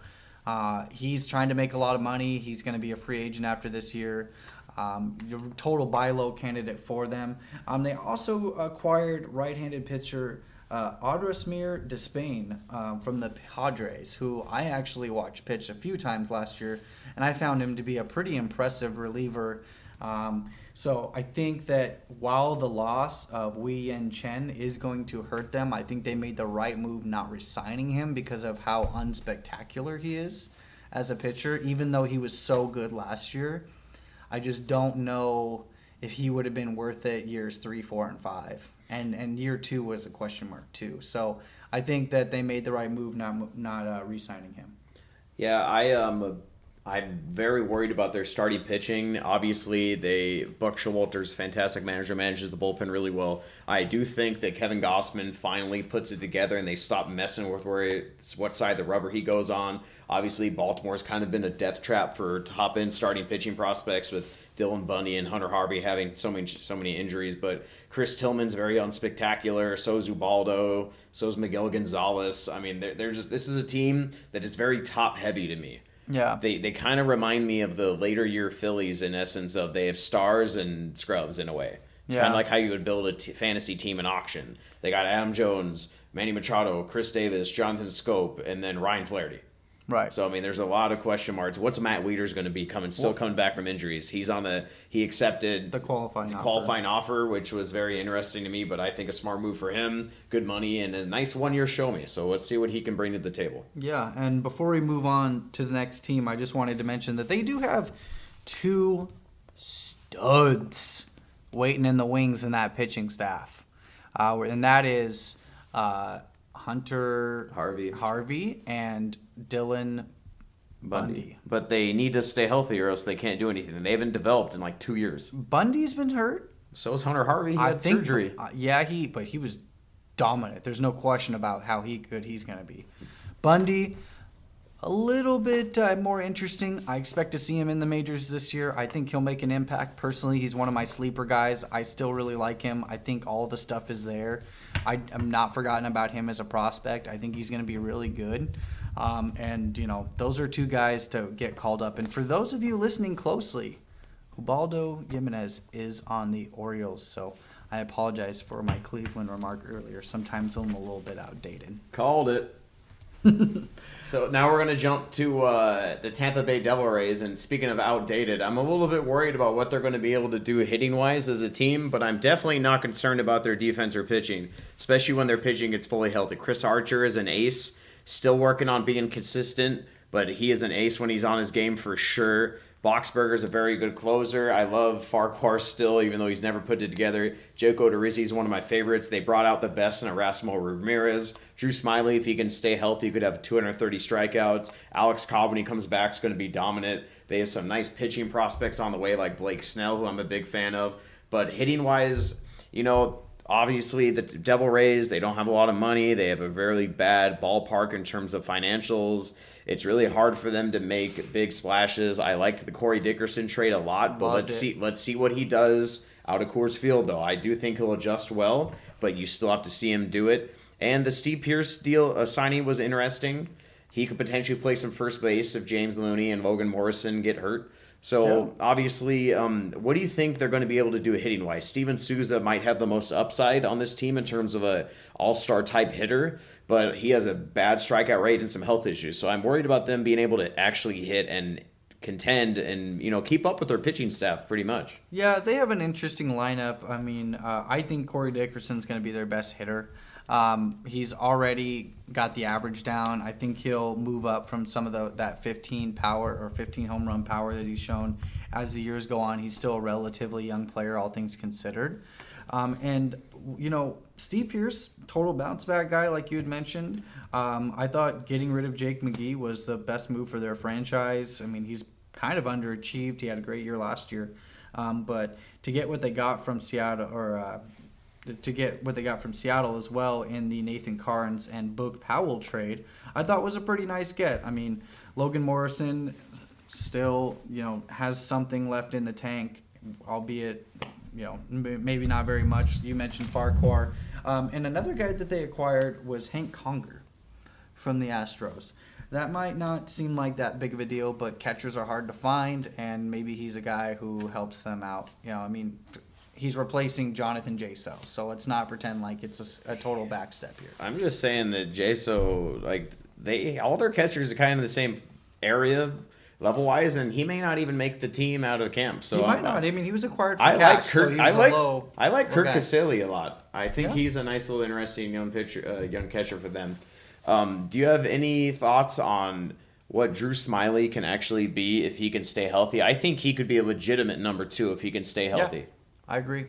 He's trying to make a lot of money. He's going to be a free agent after this year. Total buy low candidate for them. They also acquired right-handed pitcher Audrasmir Despain from the Padres, who I actually watched pitch a few times last year, and I found him to be a pretty impressive reliever. So I think that while the loss of Wei Yen Chen is going to hurt them, I think they made the right move not re-signing him because of how unspectacular he is as a pitcher, even though he was so good last year. I just don't know if he would have been worth it years 3, 4, and 5. And year 2 was a question mark too. So I think that they made the right move not re-signing him. Yeah, I'm very worried about their starting pitching. Obviously, Buck Showalter's a fantastic manager, manages the bullpen really well. I do think that Kevin Gossman finally puts it together and they stop messing with what side of the rubber he goes on. Obviously, Baltimore's kind of been a death trap for top-end starting pitching prospects with Dylan Bundy and Hunter Harvey having so many injuries. But Chris Tillman's very unspectacular. So is Ubaldo. So is Miguel Gonzalez. I mean, this is a team that is very top-heavy to me. Yeah. They kind of remind me of the later year Phillies in essence of they have stars and scrubs in a way. It's kind of like how you would build a fantasy team in auction. They got Adam Jones, Manny Machado, Chris Davis, Jonathan Scope, and then Ryan Flaherty. Right. So, I mean, there's a lot of question marks. What's Matt Wieters going to be still coming back from injuries? He accepted the qualifying offer, which was very interesting to me, but I think a smart move for him, good money, and a nice one-year show me. So let's see what he can bring to the table. Yeah, and before we move on to the next team, I just wanted to mention that they do have 2 studs waiting in the wings in that pitching staff. And that is Hunter Harvey and Dylan Bundy. But they need to stay healthy or else they can't do anything. They haven't developed in like 2 years. Bundy's been hurt. So is Hunter Harvey. He had surgery. But he was dominant. There's no question about how good he's going to be. Bundy, a little bit more interesting. I expect to see him in the majors this year. I think he'll make an impact. Personally, he's one of my sleeper guys. I still really like him. I think all the stuff is there. I'm not forgotten about him as a prospect. I think he's going to be really good. And, those are 2 guys to get called up. And for those of you listening closely, Ubaldo Jimenez is on the Orioles. So I apologize for my Cleveland remark earlier. Sometimes I'm a little bit outdated. Called it. So now we're going to jump to the Tampa Bay Devil Rays. And speaking of outdated, I'm a little bit worried about what they're going to be able to do hitting-wise as a team, but I'm definitely not concerned about their defense or pitching, especially when their pitching gets fully healthy. Chris Archer is an ace, still working on being consistent, but he is an ace when he's on his game for sure. Boxberger's a very good closer. I love Farquhar still, even though he's never put it together. Joko Odorizzi is one of my favorites. They brought out the best in Erasmo Ramirez. Drew Smiley, if he can stay healthy, could have 230 strikeouts. Alex Cobb, when he comes back, is going to be dominant. They have some nice pitching prospects on the way, like Blake Snell, who I'm a big fan of. But hitting-wise, obviously the Devil Rays, they don't have a lot of money. They have a very bad ballpark in terms of financials. It's really hard for them to make big splashes. I liked the Corey Dickerson trade a lot, but let's see what he does out of Coors Field, though. I do think he'll adjust well, but you still have to see him do it. And the Steve Pearce deal signing was interesting. He could potentially play some first base if James Looney and Logan Morrison get hurt. So, obviously, what do you think they're going to be able to do hitting-wise? Steven Souza might have the most upside on this team in terms of a all-star type hitter, but he has a bad strikeout rate and some health issues. So I'm worried about them being able to actually hit and contend and, keep up with their pitching staff pretty much. Yeah, they have an interesting lineup. I mean, I think Corey Dickerson's going to be their best hitter. He's already got the average down. I think he'll move up from some of that 15 power or 15 home run power that he's shown as the years go on. He's still a relatively young player, all things considered. Steve Pearce, total bounce back guy, like you had mentioned. I thought getting rid of Jake McGee was the best move for their franchise. I mean, he's kind of underachieved. He had a great year last year. But to get what they got from Seattle, as well in the Nathan Carnes and Boog Powell trade, I thought was a pretty nice get. I mean, Logan Morrison still, has something left in the tank, albeit, maybe not very much. You mentioned Farquhar. And another guy that they acquired was Hank Conger from the Astros. that might not seem like that big of a deal, but catchers are hard to find, and maybe he's a guy who helps them out. He's replacing Jonathan Jaso, so let's not pretend like it's a total backstep here. I'm just saying that Jaso, all their catchers are kind of in the same area level wise, and he may not even make the team out of camp. So he might not. I mean, he was acquired for I cash, like Kurt. so he was I like Kurt guy. Caselli a lot. I think Yeah. he's a nice little interesting young catcher for them. Do you have any thoughts on what Drew Smiley can actually be if he can stay healthy? I think he could be a legitimate number 2 if he can stay healthy. Yeah, I agree.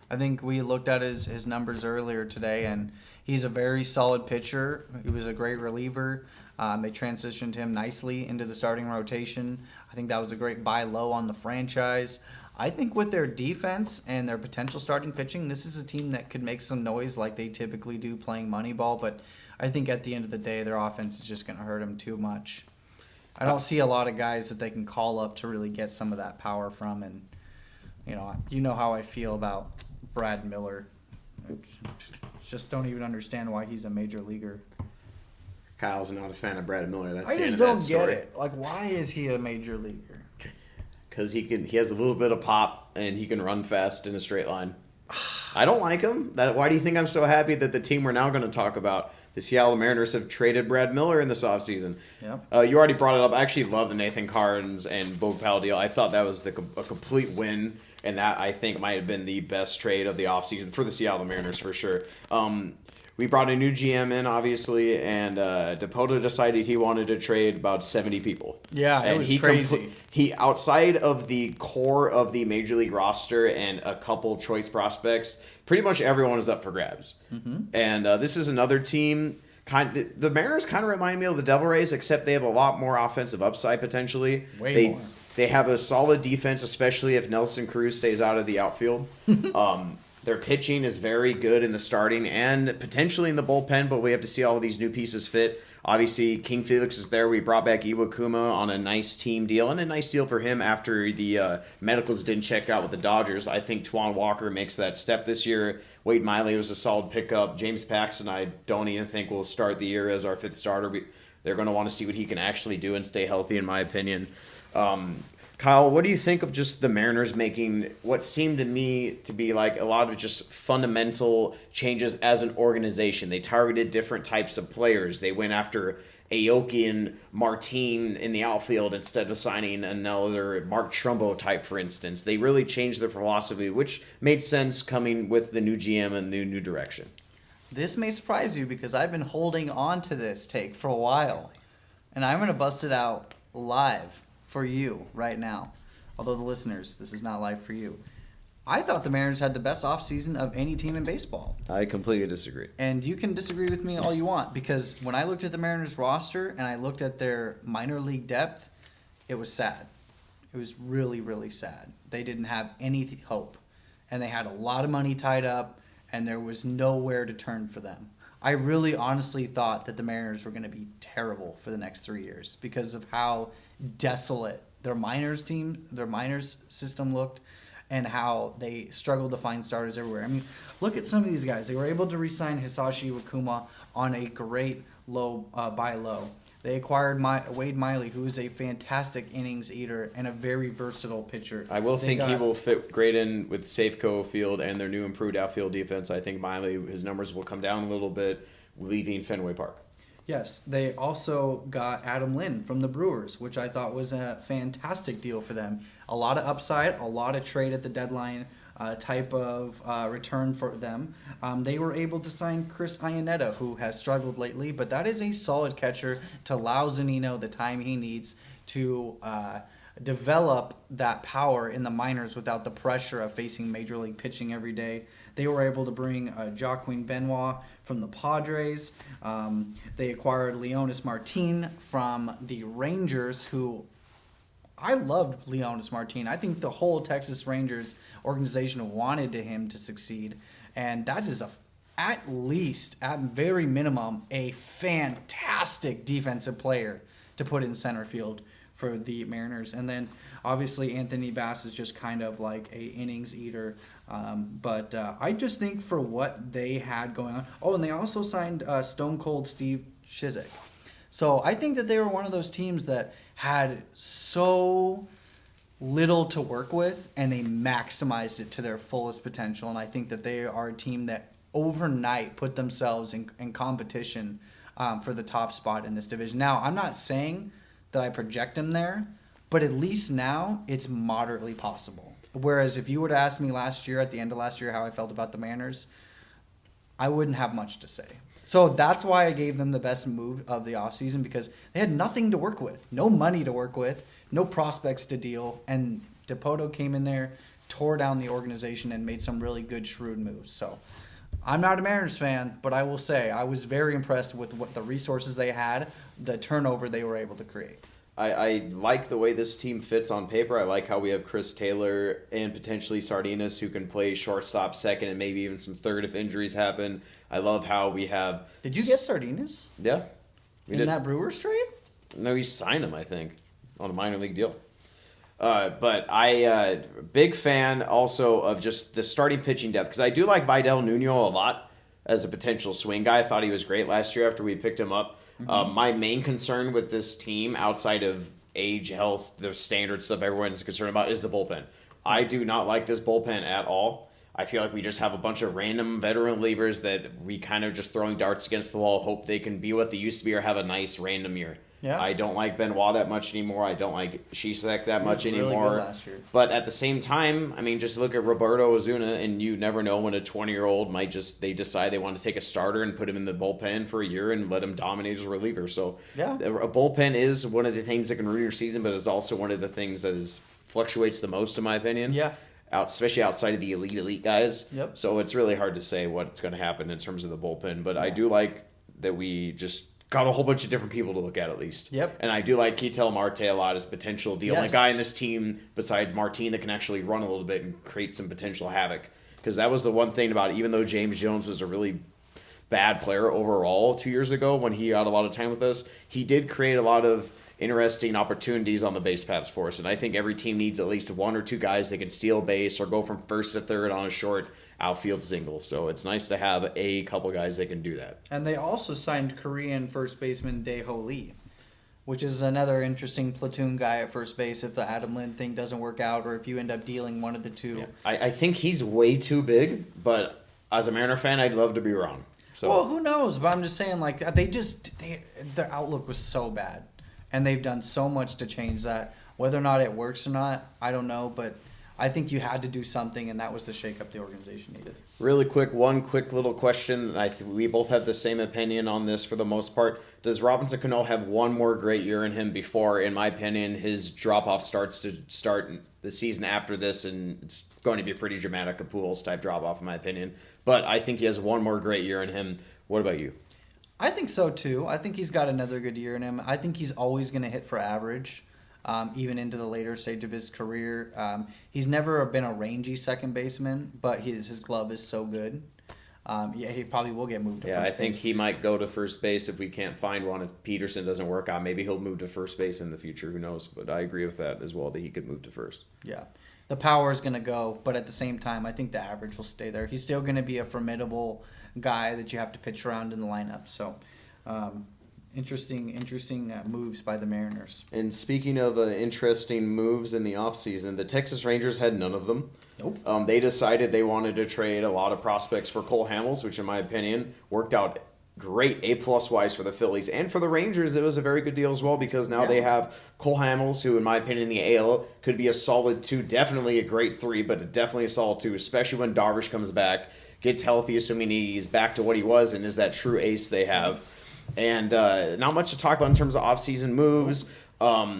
I think we looked at his numbers earlier today, and he's a very solid pitcher. He was a great reliever. They transitioned him nicely into the starting rotation. I think that was a great buy low on the franchise. I think with their defense and their potential starting pitching, this is a team that could make some noise like they typically do playing Moneyball, but I think at the end of the day, their offense is just going to hurt them too much. I don't see a lot of guys that they can call up to really get some of that power from, and you know how I feel about Brad Miller. I just don't even understand why he's a major leaguer. Kyle's not a fan of Brad Miller. That's I the end just of that don't story. get it. Like, why is he a major leaguer? Because he has a little bit of pop and he can run fast in a straight line. I don't like him. Why do you think I'm so happy that the team we're now going to talk about, the Seattle Mariners, have traded Brad Miller in this offseason? Yep. You already brought it up. I actually love the Nathan Carnes and Bo Pal deal. I thought that was a complete win, and that I think might have been the best trade of the offseason for the Seattle Mariners for sure. We brought a new GM in, obviously, and Depoto decided he wanted to trade about 70 people. Yeah, it was crazy. He, outside of the core of the Major League roster and a couple choice prospects, pretty much everyone is up for grabs. Mm-hmm. And this is another team. The Mariners kind of remind me of the Devil Rays, except they have a lot more offensive upside potentially. Way more. They have a solid defense, especially if Nelson Cruz stays out of the outfield. Their pitching is very good in the starting and potentially in the bullpen, but we have to see all of these new pieces fit. Obviously, King Felix is there. We brought back Iwakuma on a nice team deal, and a nice deal for him after the medicals didn't check out with the Dodgers. I think Twan Walker makes that step this year. Wade Miley was a solid pickup. James Paxton, I don't even think will start the year as our 5th starter. They're going to want to see what he can actually do and stay healthy, in my opinion. Kyle, what do you think of just the Mariners making what seemed to me to be like a lot of just fundamental changes as an organization? They targeted different types of players. They went after Aoki and Martin in the outfield instead of signing another Mark Trumbo type, for instance. They really changed their philosophy, which made sense coming with the new GM and the new direction. This may surprise you because I've been holding on to this take for a while, and I'm going to bust it out live for you right now. Although the listeners, this is not live for you. I thought the Mariners had the best offseason of any team in baseball. I completely disagree. And you can disagree with me all you want, because when I looked at the Mariners roster and I looked at their minor league depth, it was sad. It was really, really sad. They didn't have any hope. And they had a lot of money tied up, and there was nowhere to turn for them. I really honestly thought that the Mariners were going to be terrible for the next 3 years because of how desolate their minors system looked and how they struggled to find starters everywhere. I mean, look at some of these guys. They were able to re-sign Hisashi Iwakuma on a great buy low. They acquired Wade Miley, who is a fantastic innings eater and a very versatile pitcher. I will think he will fit great in with Safeco Field and their new improved outfield defense. I think Miley, his numbers will come down a little bit leaving Fenway Park. Yes, they also got Adam Lynn from the Brewers, which I thought was a fantastic deal for them. A lot of upside, a lot of trade at the deadline type of return for them. They were able to sign Chris Iannetta, who has struggled lately, but that is a solid catcher to allow Zunino the time he needs to develop that power in the minors without the pressure of facing major league pitching every day. They were able to bring Joaquin Benoit from the Padres. They acquired Leonis Martin from the Rangers, who I loved Leonis Martin. I think the whole Texas Rangers organization wanted him to succeed, and that is at very minimum, a fantastic defensive player to put in center field for the Mariners. And then obviously Anthony Bass is just kind of like a innings eater. But I just think for what they had going on. Oh, and they also signed Stone Cold Steve Chiswick. So I think that they were one of those teams that had so little to work with, and they maximized it to their fullest potential. And I think that they are a team that overnight put themselves in competition for the top spot in this division. Now, I'm not saying that I project them there, but at least now it's moderately possible. Whereas if you were to ask me last year, at the end of last year, how I felt about the Mariners, I wouldn't have much to say. So that's why I gave them the best move of the offseason, because they had nothing to work with, no money to work with, no prospects to deal, and DePoto came in there, tore down the organization, and made some really good, shrewd moves. So I'm not a Mariners fan, but I will say I was very impressed with what the resources they had, the turnover they were able to create. I like the way this team fits on paper. I like how we have Chris Taylor and potentially Sardinas who can play shortstop, second, and maybe even some third if injuries happen. I love how we have... Did you get Sardinas? Yeah. In that Brewers trade? No, he signed him, I think, on a minor league deal. But I big fan also of just the starting pitching depth, because I do like Vidal Nuno a lot as a potential swing guy. I thought he was great last year after we picked him up. My main concern with this team, outside of age, health, the standard stuff everyone's concerned about, is the bullpen. I do not like this bullpen at all. I feel like we just have a bunch of random veteran relievers that we kind of just throwing darts against the wall, hope they can be what they used to be or have a nice random year. Yeah. I don't like Benoit that much anymore. I don't like Shisek that much Really anymore. good last year. But at the same time, I mean, just look at Roberto Ozuna, and you never know when a 20-year-old might they decide they want to take a starter and put him in the bullpen for a year and let him dominate as a reliever. So yeah, a bullpen is one of the things that can ruin your season, but it's also one of the things that fluctuates the most, in my opinion. Yeah. Especially outside of the elite guys. Yep. So it's really hard to say what's going to happen in terms of the bullpen. But I do like that we just got a whole bunch of different people to look at least. Yep. And I do like Ketel Marte a lot as potential. The only guy in this team besides Martin that can actually run a little bit and create some potential havoc. Because that was the one thing about it. Even though James Jones was a really bad player overall 2 years ago when he had a lot of time with us, he did create a lot of interesting opportunities on the base paths for us. And I think every team needs at least one or two guys that can steal base or go from first to third on a short outfield single. So it's nice to have a couple guys that can do that. And they also signed Korean first baseman Dae-Ho Lee, which is another interesting platoon guy at first base if the Adam Lind thing doesn't work out or if you end up dealing one of the two. Yeah. I think he's way too big, but as a Mariner fan, I'd love to be wrong. So. Well, who knows? But I'm just saying, like, their outlook was so bad. And they've done so much to change that. Whether or not it works or not, I don't know. But I think you had to do something, and that was the shake-up the organization needed. Really quick, one quick little question. We both have the same opinion on this for the most part. Does Robinson Cano have one more great year in him before, in my opinion, his drop-off starts to start the season after this, and it's going to be a pretty dramatic Pujols-type drop-off, in my opinion. But I think he has one more great year in him. What about you? I think so, too. I think he's got another good year in him. I think he's always going to hit for average, even into the later stage of his career. He's never been a rangy second baseman, but his glove is so good. He probably will get moved to first base. Yeah, I think he might go to first base if we can't find one. If Peterson doesn't work out, maybe he'll move to first base in the future. Who knows? But I agree with that as well, that he could move to first. Yeah. The power is going to go, but at the same time, I think the average will stay there. He's still going to be a formidable guy that you have to pitch around in the lineup. So, interesting moves by the Mariners. And speaking of interesting moves in the offseason, the Texas Rangers had none of them. Nope. They decided they wanted to trade a lot of prospects for Cole Hamels, which in my opinion worked out great A-plus wise for the Phillies. And for the Rangers, it was a very good deal as well, because now they have Cole Hamels, who in my opinion in the AL could be a solid 2, definitely a great 3, but definitely a solid 2, especially when Darvish comes back, gets healthy, assuming he's back to what he was and is that true ace they have. And not much to talk about in terms of offseason moves.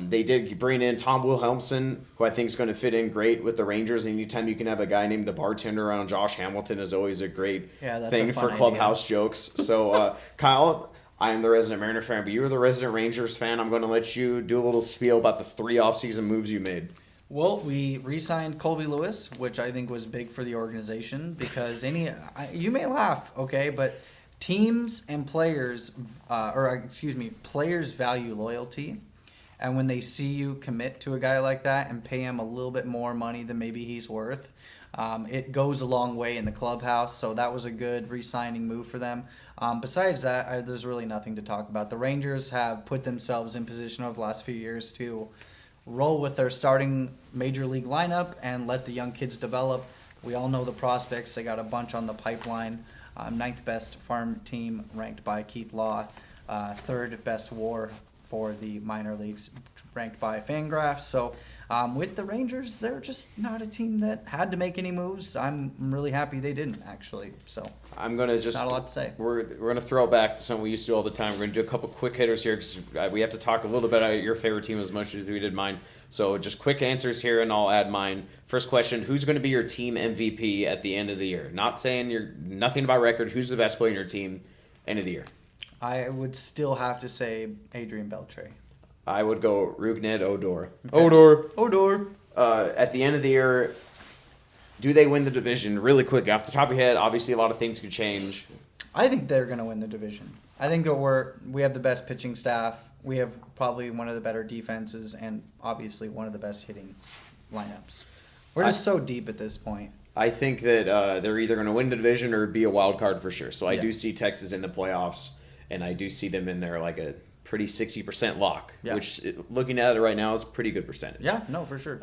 They did bring in Tom Wilhelmsen, who I think is going to fit in great with the Rangers. Anytime you can have a guy named the bartender around Josh Hamilton is always a great thing for clubhouse jokes. So, Kyle, I am the resident Mariner fan, but you're the resident Rangers fan. I'm going to let you do a little spiel about the 3 offseason moves you made. Well, we re-signed Colby Lewis, which I think was big for the organization because you may laugh, okay, but teams and players, players value loyalty. And when they see you commit to a guy like that and pay him a little bit more money than maybe he's worth, It goes a long way in the clubhouse, so that was a good re-signing move for them. Besides that, there's really nothing to talk about. The Rangers have put themselves in position over the last few years to roll with their starting major league lineup and let the young kids develop. We all know the prospects. They got a bunch on the pipeline. Ninth best farm team ranked by Keith Law. Third best WAR for the minor leagues ranked by Fangraphs. So with the Rangers, they're just not a team that had to make any moves. I'm really happy they didn't, actually. So I'm gonna just not a lot to say. We're gonna throw back to something we used to do all the time. We're gonna do a couple quick hitters here because we have to talk a little bit about your favorite team as much as we did mine. So just quick answers here, and I'll add mine. First question: who's going to be your team MVP at the end of the year? Not saying you're nothing about record. Who's the best player in your team end of the year? I would still have to say Adrian Beltre. I would go Rougned Odor. Okay. Odor. At the end of the year, do they win the division? Really quick, off the top of your head, obviously a lot of things could change. I think they're going to win the division. I think that we have the best pitching staff. We have probably one of the better defenses and obviously one of the best hitting lineups. We're just so deep at this point. I think that they're either going to win the division or be a wild card for sure. So I do see Texas in the playoffs, and I do see them in there like a pretty 60% lock, which looking at it right now is a pretty good percentage. Yeah, no, for sure.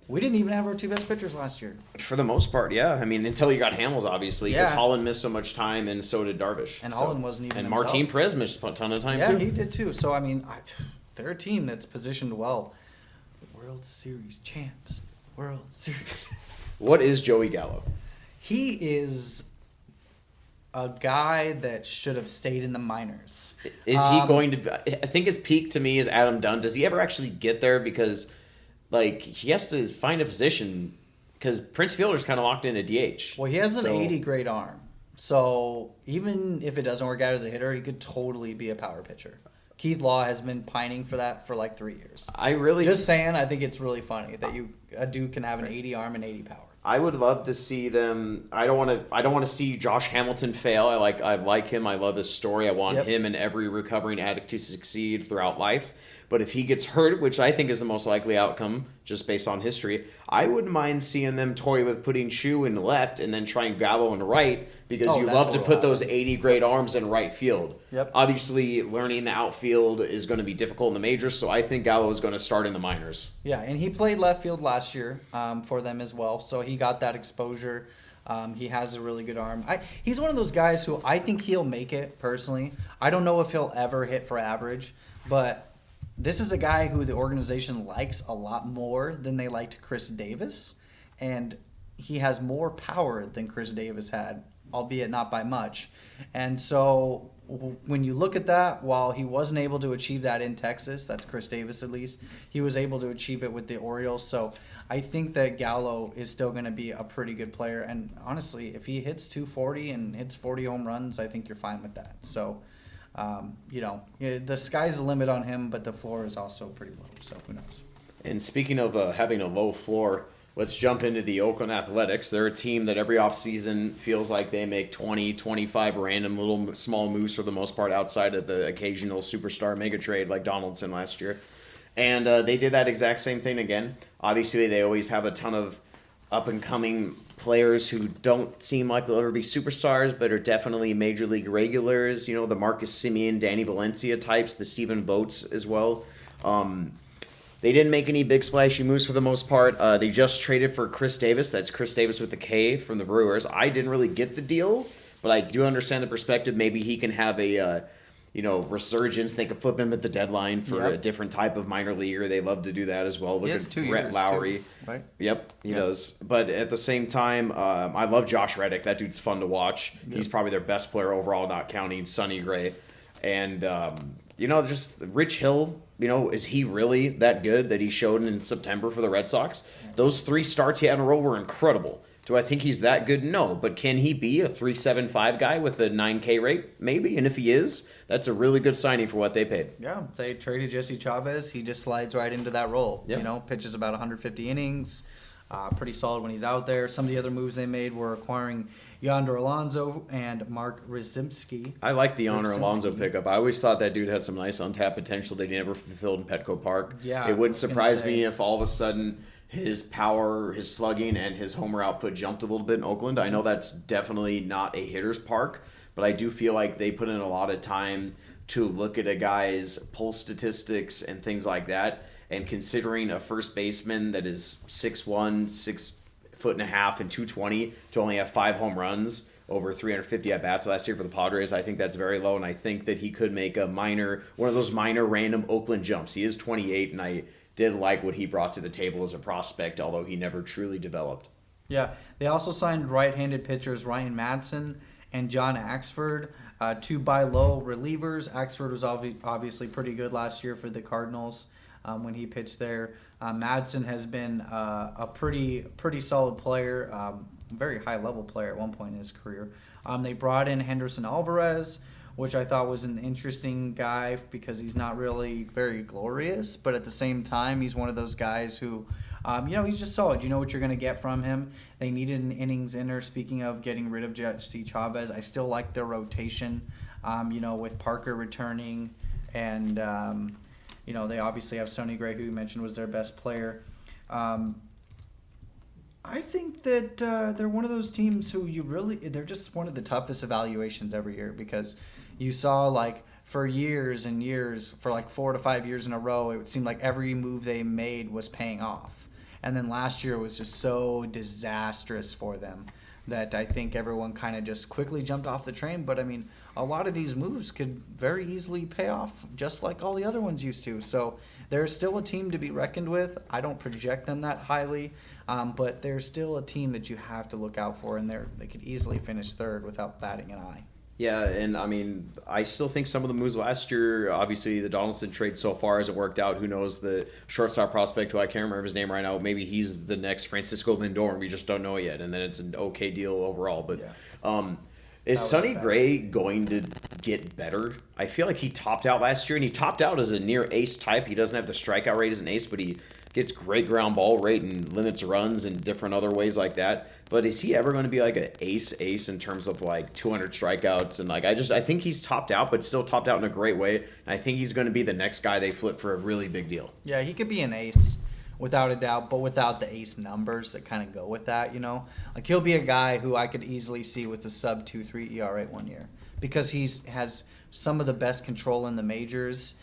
We didn't even have our two best pitchers last year. For the most part, yeah. I mean, until you got Hamels, obviously, because Holland missed so much time, and so did Darvish. And Holland wasn't even And himself. Martin Perez missed a ton of time, too. Yeah, he did, too. So, I mean, they're a team that's positioned well. World Series champs. World Series. What is Joey Gallo? He is a guy that should have stayed in the minors. Is he going to... I think his peak to me is Adam Dunn. Does he ever actually get there? Because, like, he has to find a position... Because Prince Fielder's kind of locked in a DH. Well, he has an 80 grade arm. So even if it doesn't work out as a hitter, he could totally be a power pitcher. Keith Law has been pining for that for like 3 years. Just saying, I think it's really funny that a dude can have an 80 arm and 80 power. I would love to see them. I don't want to see Josh Hamilton fail. I like him. I love his story. I want him and every recovering addict to succeed throughout life. But if he gets hurt, which I think is the most likely outcome, just based on history, I wouldn't mind seeing them toy with putting Shu in left and then trying Gallo in right, because you love to put those 80 grade arms in right field. Yep. Obviously, learning the outfield is going to be difficult in the majors, so I think Gallo is going to start in the minors. Yeah, and he played left field last year for them as well, so he got that exposure. He has a really good arm. He's one of those guys who I think he'll make it, personally. I don't know if he'll ever hit for average, but this is a guy who the organization likes a lot more than they liked Chris Davis, and he has more power than Chris Davis had, albeit not by much. And so when you look at that, while he wasn't able to achieve that in Texas, that's Chris Davis at least, he was able to achieve it with the Orioles. So I think that Gallo is still going to be a pretty good player. And honestly, if he hits 240 and hits 40 home runs, I think you're fine with that. So, the sky's the limit on him, but the floor is also pretty low. So who knows? And speaking of having a low floor, let's jump into the Oakland Athletics. They're a team that every offseason feels like they make 20, 25 random little small moves for the most part, outside of the occasional superstar mega trade like Donaldson last year. And they did that exact same thing again. Obviously, they always have a ton of up-and-coming players who don't seem like they'll ever be superstars, but are definitely major league regulars. You know, the Marcus Semien, Danny Valencia types, the Stephen Votes as well. They didn't make any big splashy moves for the most part. They just traded for Chris Davis. That's Chris Davis with a K from the Brewers. I didn't really get the deal, but I do understand the perspective. Maybe he can have a resurgence. They could flip him at the deadline for a different type of minor leaguer. They love to do that as well. Look at Brett Lowry. Too, right? Yep, he does. But at the same time, I love Josh Reddick. That dude's fun to watch. Yep. He's probably their best player overall, not counting Sonny Gray. And, just Rich Hill, is he really that good that he showed in September for the Red Sox? Those 3 starts he had in a row were incredible. Do I think he's that good? No. But can he be a 3.75 guy with a 9K rate? Maybe. And if he is, that's a really good signing for what they paid. Yeah. They traded Jesse Chavez. He just slides right into that role. Yep. Pitches about 150 innings. Pretty solid when he's out there. Some of the other moves they made were acquiring Yonder Alonso and Mark Rzymski. I like the Yonder Alonso pickup. I always thought that dude had some nice untapped potential that he never fulfilled in Petco Park. Yeah. It wouldn't surprise me if all of a sudden his power, his slugging, and his homer output jumped a little bit in Oakland. I know that's definitely not a hitter's park, but I do feel like they put in a lot of time to look at a guy's pull statistics and things like that. And considering a first baseman that is 6'1", 6'1.5", and 220 to only have 5 home runs over 350 at bats last year for the Padres, I think that's very low, and I think that he could make one of those minor random Oakland jumps. He is 28, and I did like what he brought to the table as a prospect, although he never truly developed. Yeah, they also signed right-handed pitchers Ryan Madsen and John Axford, 2 buy low relievers. Axford was obviously pretty good last year for the Cardinals when he pitched there. Madsen has been a pretty solid player, very high-level player at one point in his career. They brought in Henderson Alvarez, which I thought was an interesting guy because he's not really very glorious, but at the same time, he's one of those guys who, he's just solid. You know what you're going to get from him. They needed an innings inner. Speaking of getting rid of Jesse Chavez, I still like their rotation, with Parker returning, and, they obviously have Sonny Gray, who you mentioned was their best player. I think that they're one of those teams who they're just one of the toughest evaluations every year because you saw for years and years, for 4 to 5 years in a row, it seemed like every move they made was paying off. And then last year was just so disastrous for them that I think everyone kind of just quickly jumped off the train. But, a lot of these moves could very easily pay off just like all the other ones used to. So they're still a team to be reckoned with. I don't project them that highly, but they're still a team that you have to look out for, and they could easily finish third without batting an eye. Yeah, and I still think some of the moves last year, obviously the Donaldson trade so far hasn't worked out. Who knows, the shortstop prospect, who I can't remember his name right now, maybe he's the next Francisco Lindor, and we just don't know yet. And then it's an okay deal overall. But is Sonny Gray going to get better? I feel like he topped out last year, and he topped out as a near ace type. He doesn't have the strikeout rate as an ace, but he gets great ground ball rate and limits runs and different other ways like that. But is he ever going to be like an ace in terms of 200 strikeouts? And I think he's topped out, but still topped out in a great way. And I think he's going to be the next guy they flip for a really big deal. Yeah, he could be an ace without a doubt, but without the ace numbers that kind of go with that, he'll be a guy who I could easily see with a sub 2.3 ERA 1 year because has some of the best control in the majors.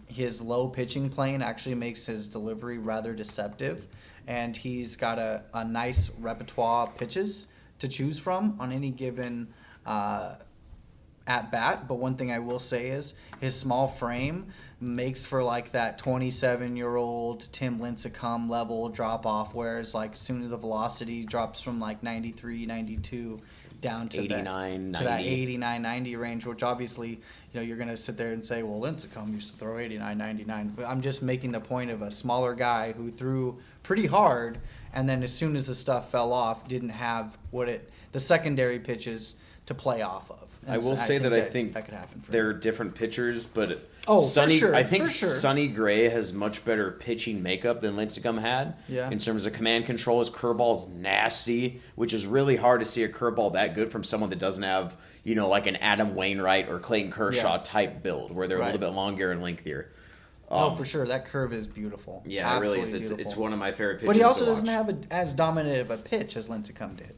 His low pitching plane actually makes his delivery rather deceptive, and he's got a nice repertoire of pitches to choose from on any given at bat. But one thing I will say is his small frame makes for that 27-year-old Tim Lincecum level drop off, whereas as soon as the velocity drops from 93, 92 down to 89, that 89, 90 range, which obviously, you're going to sit there and say, well, Lincecum used to throw 89, 99. But I'm just making the point of a smaller guy who threw pretty hard, and then as soon as the stuff fell off, didn't have the secondary pitches to play off of. And I will say that I think that could happen for they're different pitchers, but for sure. I think For sure. Sonny Gray has much better pitching makeup than Lincecum had. Yeah. In terms of command control, his curveball's nasty, which is really hard to see a curveball that good from someone that doesn't have, an Adam Wainwright or Clayton Kershaw type build, where they're a little bit longer and lengthier. For sure. That curve is beautiful. Yeah, it really is. It's one of my favorite pitches. But he also to doesn't watch. have as dominant of a pitch as Lincecum did.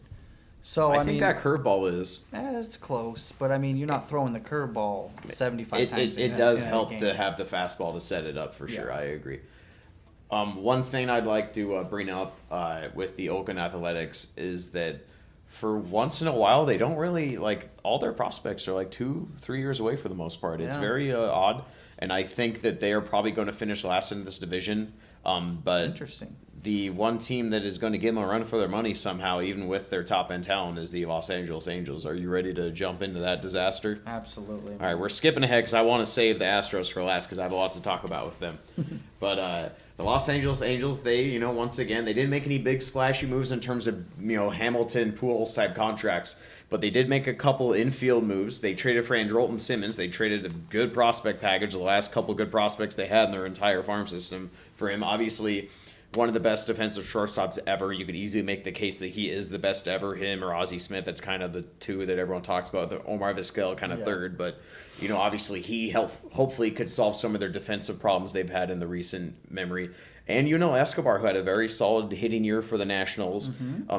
So I think that curveball is. It's close, but you're not throwing the curveball 75 times. It does help to have the fastball to set it up for sure. I agree. One thing I'd like to bring up with the Oakland Athletics is that for once in a while they don't really all their prospects are 2-3 years away for the most part. It's very odd, and I think that they are probably going to finish last in this division. But interesting. The one team that is going to give them a run for their money somehow, even with their top-end talent, is the Los Angeles Angels. Are you ready to jump into that disaster? Absolutely. All right, we're skipping ahead because I want to save the Astros for last because I have a lot to talk about with them. But the Los Angeles Angels, they, once again, they didn't make any big splashy moves in terms of, Hamilton, Pujols type contracts, but they did make a couple infield moves. They traded for Andrelton Simmons. They traded a good prospect package, the last couple good prospects they had in their entire farm system for him. Obviously, one of the best defensive shortstops ever. You could easily make the case that he is the best ever. Him or Ozzie Smith. That's kind of the two that everyone talks about. The Omar Vizquel kind of third, but obviously he hopefully could solve some of their defensive problems they've had in the recent memory. And Escobar, who had a very solid hitting year for the Nationals.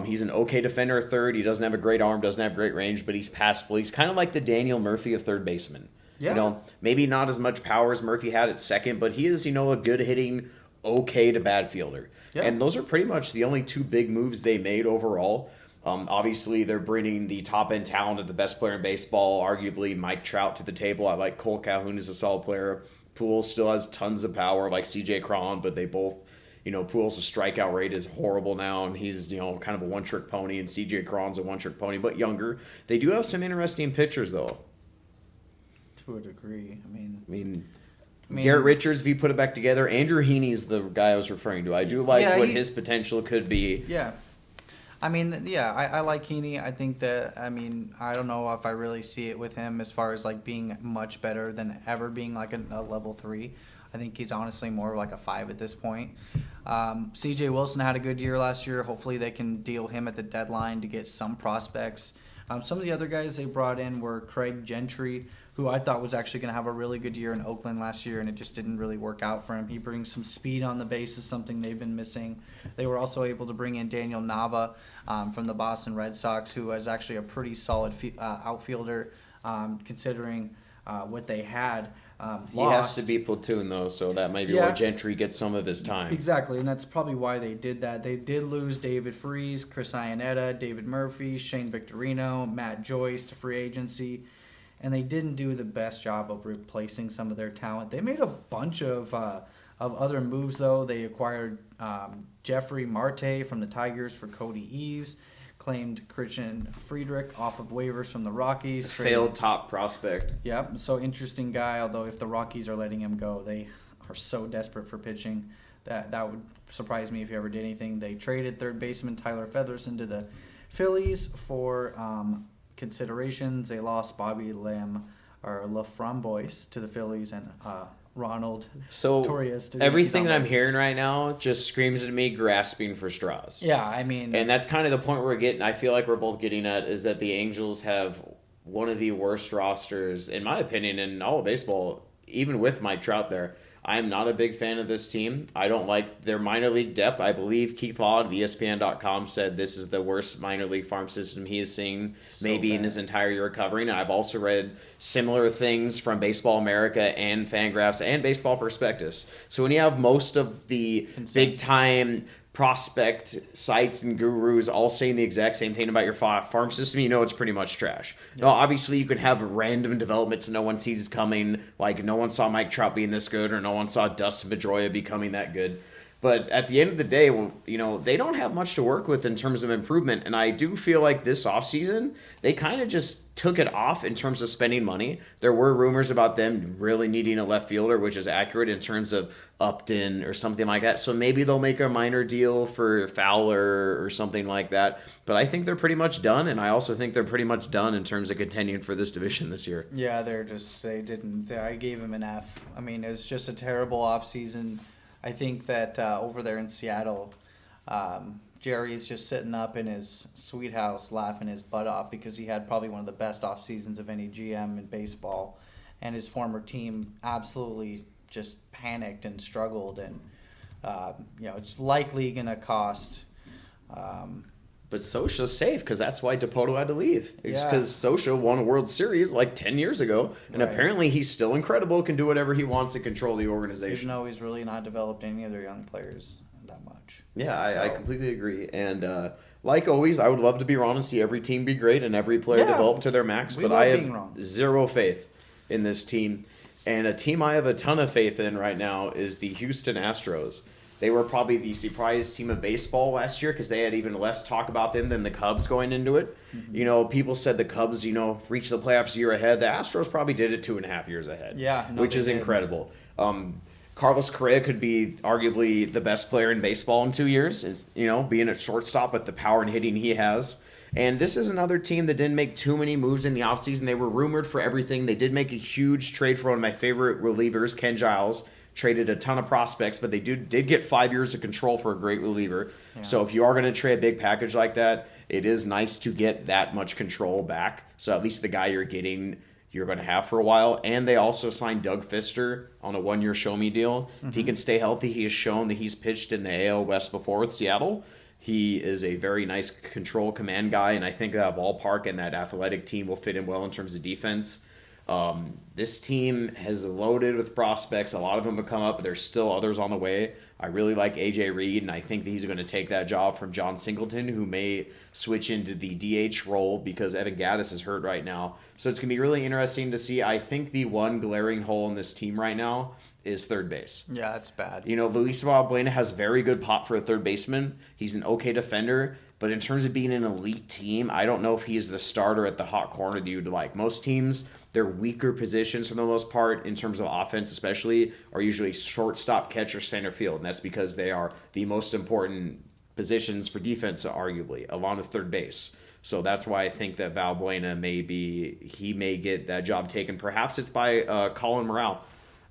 He's an okay defender at third. He doesn't have a great arm, doesn't have great range, but he's passable. He's kind of like the Daniel Murphy of third baseman. Yeah. Maybe not as much power as Murphy had at second, but he is, a good hitting, okay to bad fielder. Yeah. And those are pretty much the only two big moves they made overall. Obviously, they're bringing the top-end talent of the best player in baseball, arguably Mike Trout, to the table. I like Cole Calhoun as a solid player. Pujols still has tons of power, like C.J. Cron, but they both, Pujols' strikeout rate is horrible now, and he's, kind of a one-trick pony, and C.J. Cron's a one-trick pony, but younger. They do have some interesting pitchers, though. To a degree. I mean, Garrett Richards, if you put it back together, Andrew Heaney's the guy I was referring to. I do like what his potential could be. Yeah. I like Heaney. I think that, I don't know if I really see it with him as far as, being much better than ever being, a level 3. I think he's honestly more like a 5 at this point. C.J. Wilson had a good year last year. Hopefully they can deal him at the deadline to get some prospects. Some of the other guys they brought in were Craig Gentry, who I thought was actually going to have a really good year in Oakland last year, and it just didn't really work out for him. He brings some speed on the base, is something they've been missing. They were also able to bring in Daniel Nava from the Boston Red Sox, who was actually a pretty solid outfielder considering what they had. He has to be platoon, though, so that might be where Gentry gets some of his time. Exactly, and that's probably why they did that. They did lose David Freese, Chris Iannetta, David Murphy, Shane Victorino, Matt Joyce to free agency, and they didn't do the best job of replacing some of their talent. They made a bunch of other moves, though. They acquired Jeffrey Marte from the Tigers for Cody Eves, claimed Christian Friedrich off of waivers from the Rockies. Failed top prospect. Yep, so interesting guy, although if the Rockies are letting him go, they are so desperate for pitching. That would surprise me if he ever did anything. They traded third baseman Tyler Featherston to the Phillies for considerations. They lost Bobby LaFramboise to the Phillies and Ronald Torres to the everything that I'm hearing right now just screams at me grasping for straws. Yeah, and that's kind of the point we're getting. I feel like we're both getting at is that the Angels have one of the worst rosters, in my opinion, in all of baseball, even with Mike Trout there. I'm not a big fan of this team. I don't like their minor league depth. I believe Keith Law of ESPN.com said this is the worst minor league farm system he has seen in his entire year recovering. And I've also read similar things from Baseball America and Fangraphs and Baseball Prospectus. So when you have most of the big-time prospect sites and gurus all saying the exact same thing about your farm system, it's pretty much trash. Yeah. Now, obviously, you can have random developments no one sees coming, like no one saw Mike Trout being this good or no one saw Dustin Pedroia becoming that good. But at the end of the day, they don't have much to work with in terms of improvement. And I do feel like this offseason, they kind of just took it off in terms of spending money. There were rumors about them really needing a left fielder, which is accurate in terms of Upton or something like that. So maybe they'll make a minor deal for Fowler or something like that. But I think they're pretty much done. And I also think they're pretty much done in terms of contending for this division this year. Yeah, I gave them an F. It was just a terrible offseason. I think that over there in Seattle, Jerry's just sitting up in his sweet house laughing his butt off because he had probably one of the best off seasons of any GM in baseball, and his former team absolutely just panicked and struggled, and it's likely going to cost. But Scioscia's safe because that's why Dipoto had to leave. It's because Scioscia won a World Series like 10 years ago, and apparently he's still incredible, can do whatever he wants to control the organization. Even though he's really not developed any of their young players that much. Yeah, I completely agree. And like always, I would love to be wrong and see every team be great and every player develop to their max, but I have zero faith in this team. And a team I have a ton of faith in right now is the Houston Astros. They were probably the surprise team of baseball last year because they had even less talk about them than the Cubs going into it. Mm-hmm. People said the Cubs, reached the playoffs a year ahead. The Astros probably did it 2.5 years ahead. Yeah, which is incredible. Carlos Correa could be arguably the best player in baseball in 2 years. Being a shortstop with the power and hitting he has. And this is another team that didn't make too many moves in the offseason. They were rumored for everything. They did make a huge trade for one of my favorite relievers, Ken Giles, traded a ton of prospects, but they did get 5 years of control for a great reliever. Yeah. So if you are going to trade a big package like that, it is nice to get that much control back. So at least the guy you're getting, you're going to have for a while. And they also signed Doug Fister on a 1-year show-me deal. Mm-hmm. If he can stay healthy, he has shown that he's pitched in the AL West before with Seattle. He is a very nice control command guy, and I think that ballpark and that athletic team will fit in well in terms of defense. This team has loaded with prospects. A lot of them have come up, but there's still others on the way. I really like A.J. Reed, and I think that he's going to take that job from John Singleton, who may switch into the DH role because Evan Gattis is hurt right now. So it's going to be really interesting to see. I think the one glaring hole in this team right now is third base. Yeah, it's bad. Luis Valbuena has very good pop for a third baseman. He's an okay defender, but in terms of being an elite team, I don't know if he's the starter at the hot corner that you'd like. Most teams, their weaker positions for the most part, in terms of offense especially, are usually shortstop, catcher, center field, and that's because they are the most important positions for defense, arguably, along with third base. So that's why I think that Valbuena may get that job taken. Perhaps it's by Colin Morale.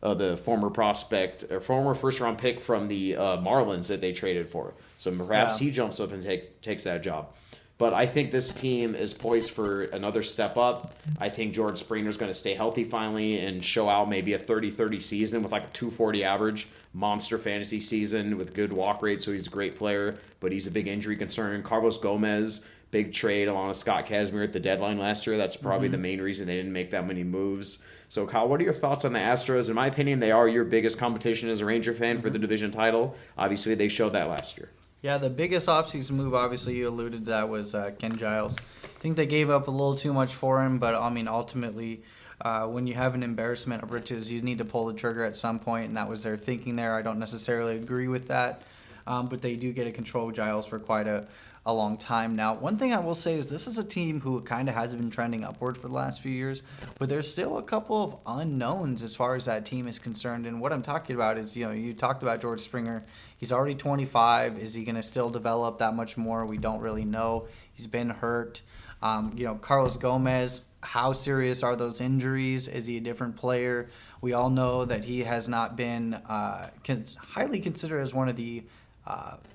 The former first-round pick from the Marlins that they traded for. So perhaps he jumps up and takes that job. But I think this team is poised for another step up. I think George Springer's going to stay healthy finally and show out maybe a 30-30 season with like a 240 average, monster fantasy season with good walk rate, so he's a great player, but he's a big injury concern. Carlos Gomez, big trade along with Scott Kazmir at the deadline last year. That's probably the main reason they didn't make that many moves. So, Kyle, what are your thoughts on the Astros? In my opinion, they are your biggest competition as a Ranger fan for the division title. Obviously, they showed that last year. Yeah, the biggest offseason move, obviously, you alluded to that, was Ken Giles. I think they gave up a little too much for him, but, ultimately, when you have an embarrassment of riches, you need to pull the trigger at some point, and that was their thinking there. I don't necessarily agree with that, but they do get to control Giles for quite a long time now. One thing I will say is this is a team who kind of has been trending upward for the last few years, but there's still a couple of unknowns as far as that team is concerned. And what I'm talking about is, you talked about George Springer. He's already 25. Is he going to still develop that much more? We don't really know. He's been hurt. Carlos Gomez, how serious are those injuries? Is he a different player? We all know that he has not been highly considered as one of the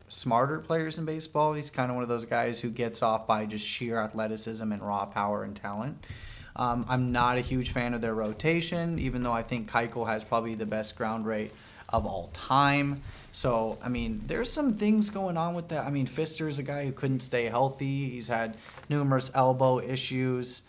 smarter players in baseball. He's kind of one of those guys who gets off by just sheer athleticism and raw power and talent. I'm not a huge fan of their rotation, even though I think Keuchel has probably the best ground rate of all time. So, there's some things going on with that. Fister's a guy who couldn't stay healthy. He's had numerous elbow issues.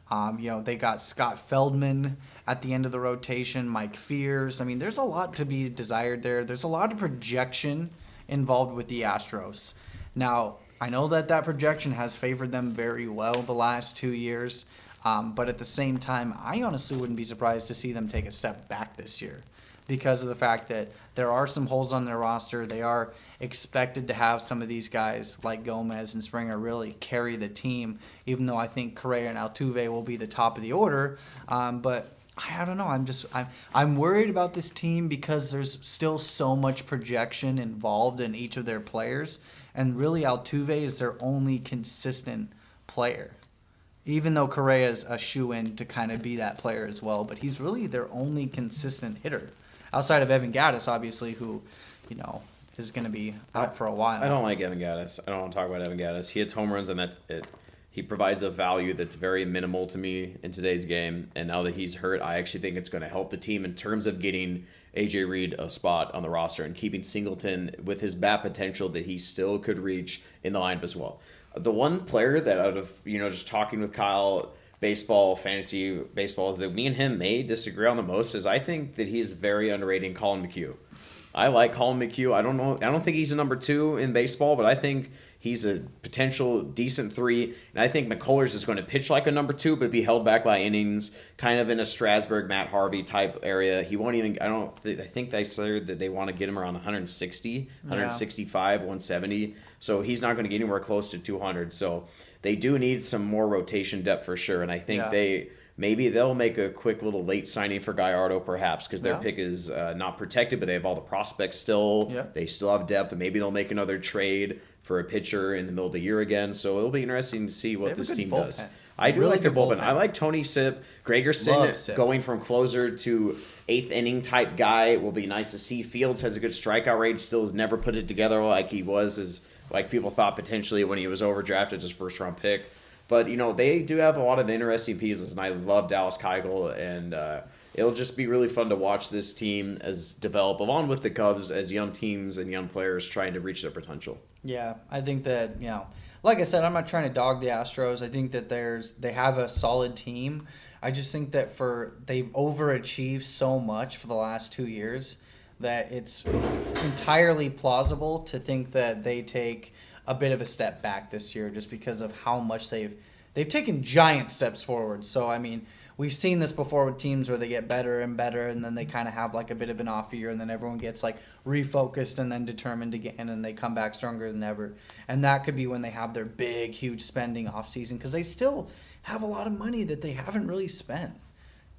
They got Scott Feldman at the end of the rotation, Mike Fears. There's a lot to be desired there. There's a lot of projection involved with the Astros. Now, I know that projection has favored them very well the last 2 years, but at the same time, I honestly wouldn't be surprised to see them take a step back this year because of the fact that there are some holes on their roster. They are expected to have some of these guys like Gomez and Springer really carry the team, even though I think Correa and Altuve will be the top of the order. But I don't know. I'm worried about this team because there's still so much projection involved in each of their players, and really Altuve is their only consistent player. Even though Correa's a shoe-in to kind of be that player as well, but he's really their only consistent hitter, outside of Evan Gattis, obviously, who, is going to be out for a while. I don't like Evan Gattis. I don't want to talk about Evan Gattis. He hits home runs, and that's it. He provides a value that's very minimal to me in today's game, and now that he's hurt, I actually think it's going to help the team in terms of getting A.J. Reed a spot on the roster and keeping Singleton with his bat potential that he still could reach in the lineup as well. The one player that out of, just talking with Kyle, fantasy baseball, that me and him may disagree on the most is I think that he's very underrated, Colin McHugh. I like Colin McHugh. I don't think he's a number 2 in baseball, but I think he's a potential decent 3. And I think McCullers is going to pitch like a number 2, but be held back by innings, kind of in a Strasburg, Matt Harvey type area. He won't even, I think they said that they want to get him around 160, 165, 170. So he's not going to get anywhere close to 200. So they do need some more rotation depth for sure. And I think maybe they'll make a quick little late signing for Gallardo perhaps because their pick is not protected, but they have all the prospects still. Yeah. They still have depth, and maybe they'll make another trade for a pitcher in the middle of the year again. So it'll be interesting to see what this team does. I do Really like their good bullpen. bullpen. I like Tony Sip. Love Gregerson Sip. going from closer to eighth inning type guy. It will be nice to see. Fields has a good strikeout rate. Still has never put it together like he was, like people thought potentially when he was overdrafted as first round pick. But they do have a lot of interesting pieces, and I love Dallas Keuchel, and it'll just be really fun to watch this team as develop along with the Cubs as young teams and young players trying to reach their potential. Yeah, I think that, like I said, I'm not trying to dog the Astros. I think that they have a solid team. I just think that they've overachieved so much for the last 2 years that it's entirely plausible to think that they take a bit of a step back this year just because of how much they've taken giant steps forward. So, I mean, we've seen this before with teams where they get better and better, and then they kind of have like a bit of an off year, and then everyone gets like refocused and then determined again, and they come back stronger than ever. And that could be when they have their big, huge spending off season, because they still have a lot of money that they haven't really spent.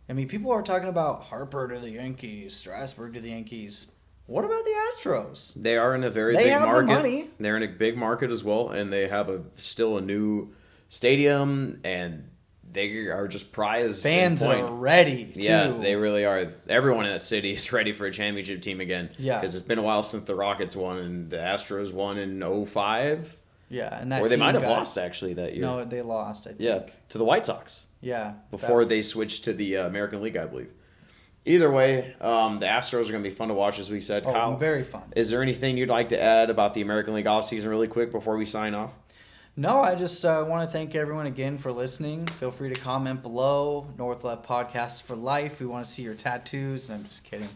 I mean, people are talking about Harper to the Yankees, Strasburg to the Yankees. What about the Astros? They are in a very They big have the market. money. They're in a big market as well, and they have still a new stadium, and they are just prized. Fans are ready, too. Yeah, they really are. Everyone in that city is ready for a championship team again. Yeah. Because it's been a while since the Rockets won, and the Astros won in 2005. Yeah, and that Or they team might have got- lost, actually, that year. No, they lost, I think. Yeah, to the White Sox. Yeah. Before they switched to the American League, I believe. Either way, the Astros are going to be fun to watch, as we said. Kyle, very fun. is there anything you'd like to add about the American League offseason really quick before we sign off? No, I just want to thank everyone again for listening. Feel free to comment below. Northleft Podcast for life. We want to see your tattoos. I'm just kidding.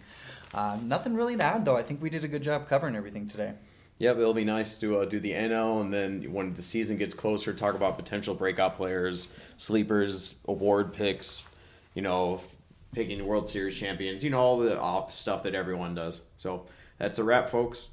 Nothing really to add, though. I think we did a good job covering everything today. Yep, it'll be nice to do the NL, and then when the season gets closer, talk about potential breakout players, sleepers, award picks, picking World Series champions, all the stuff that everyone does. So that's a wrap, folks.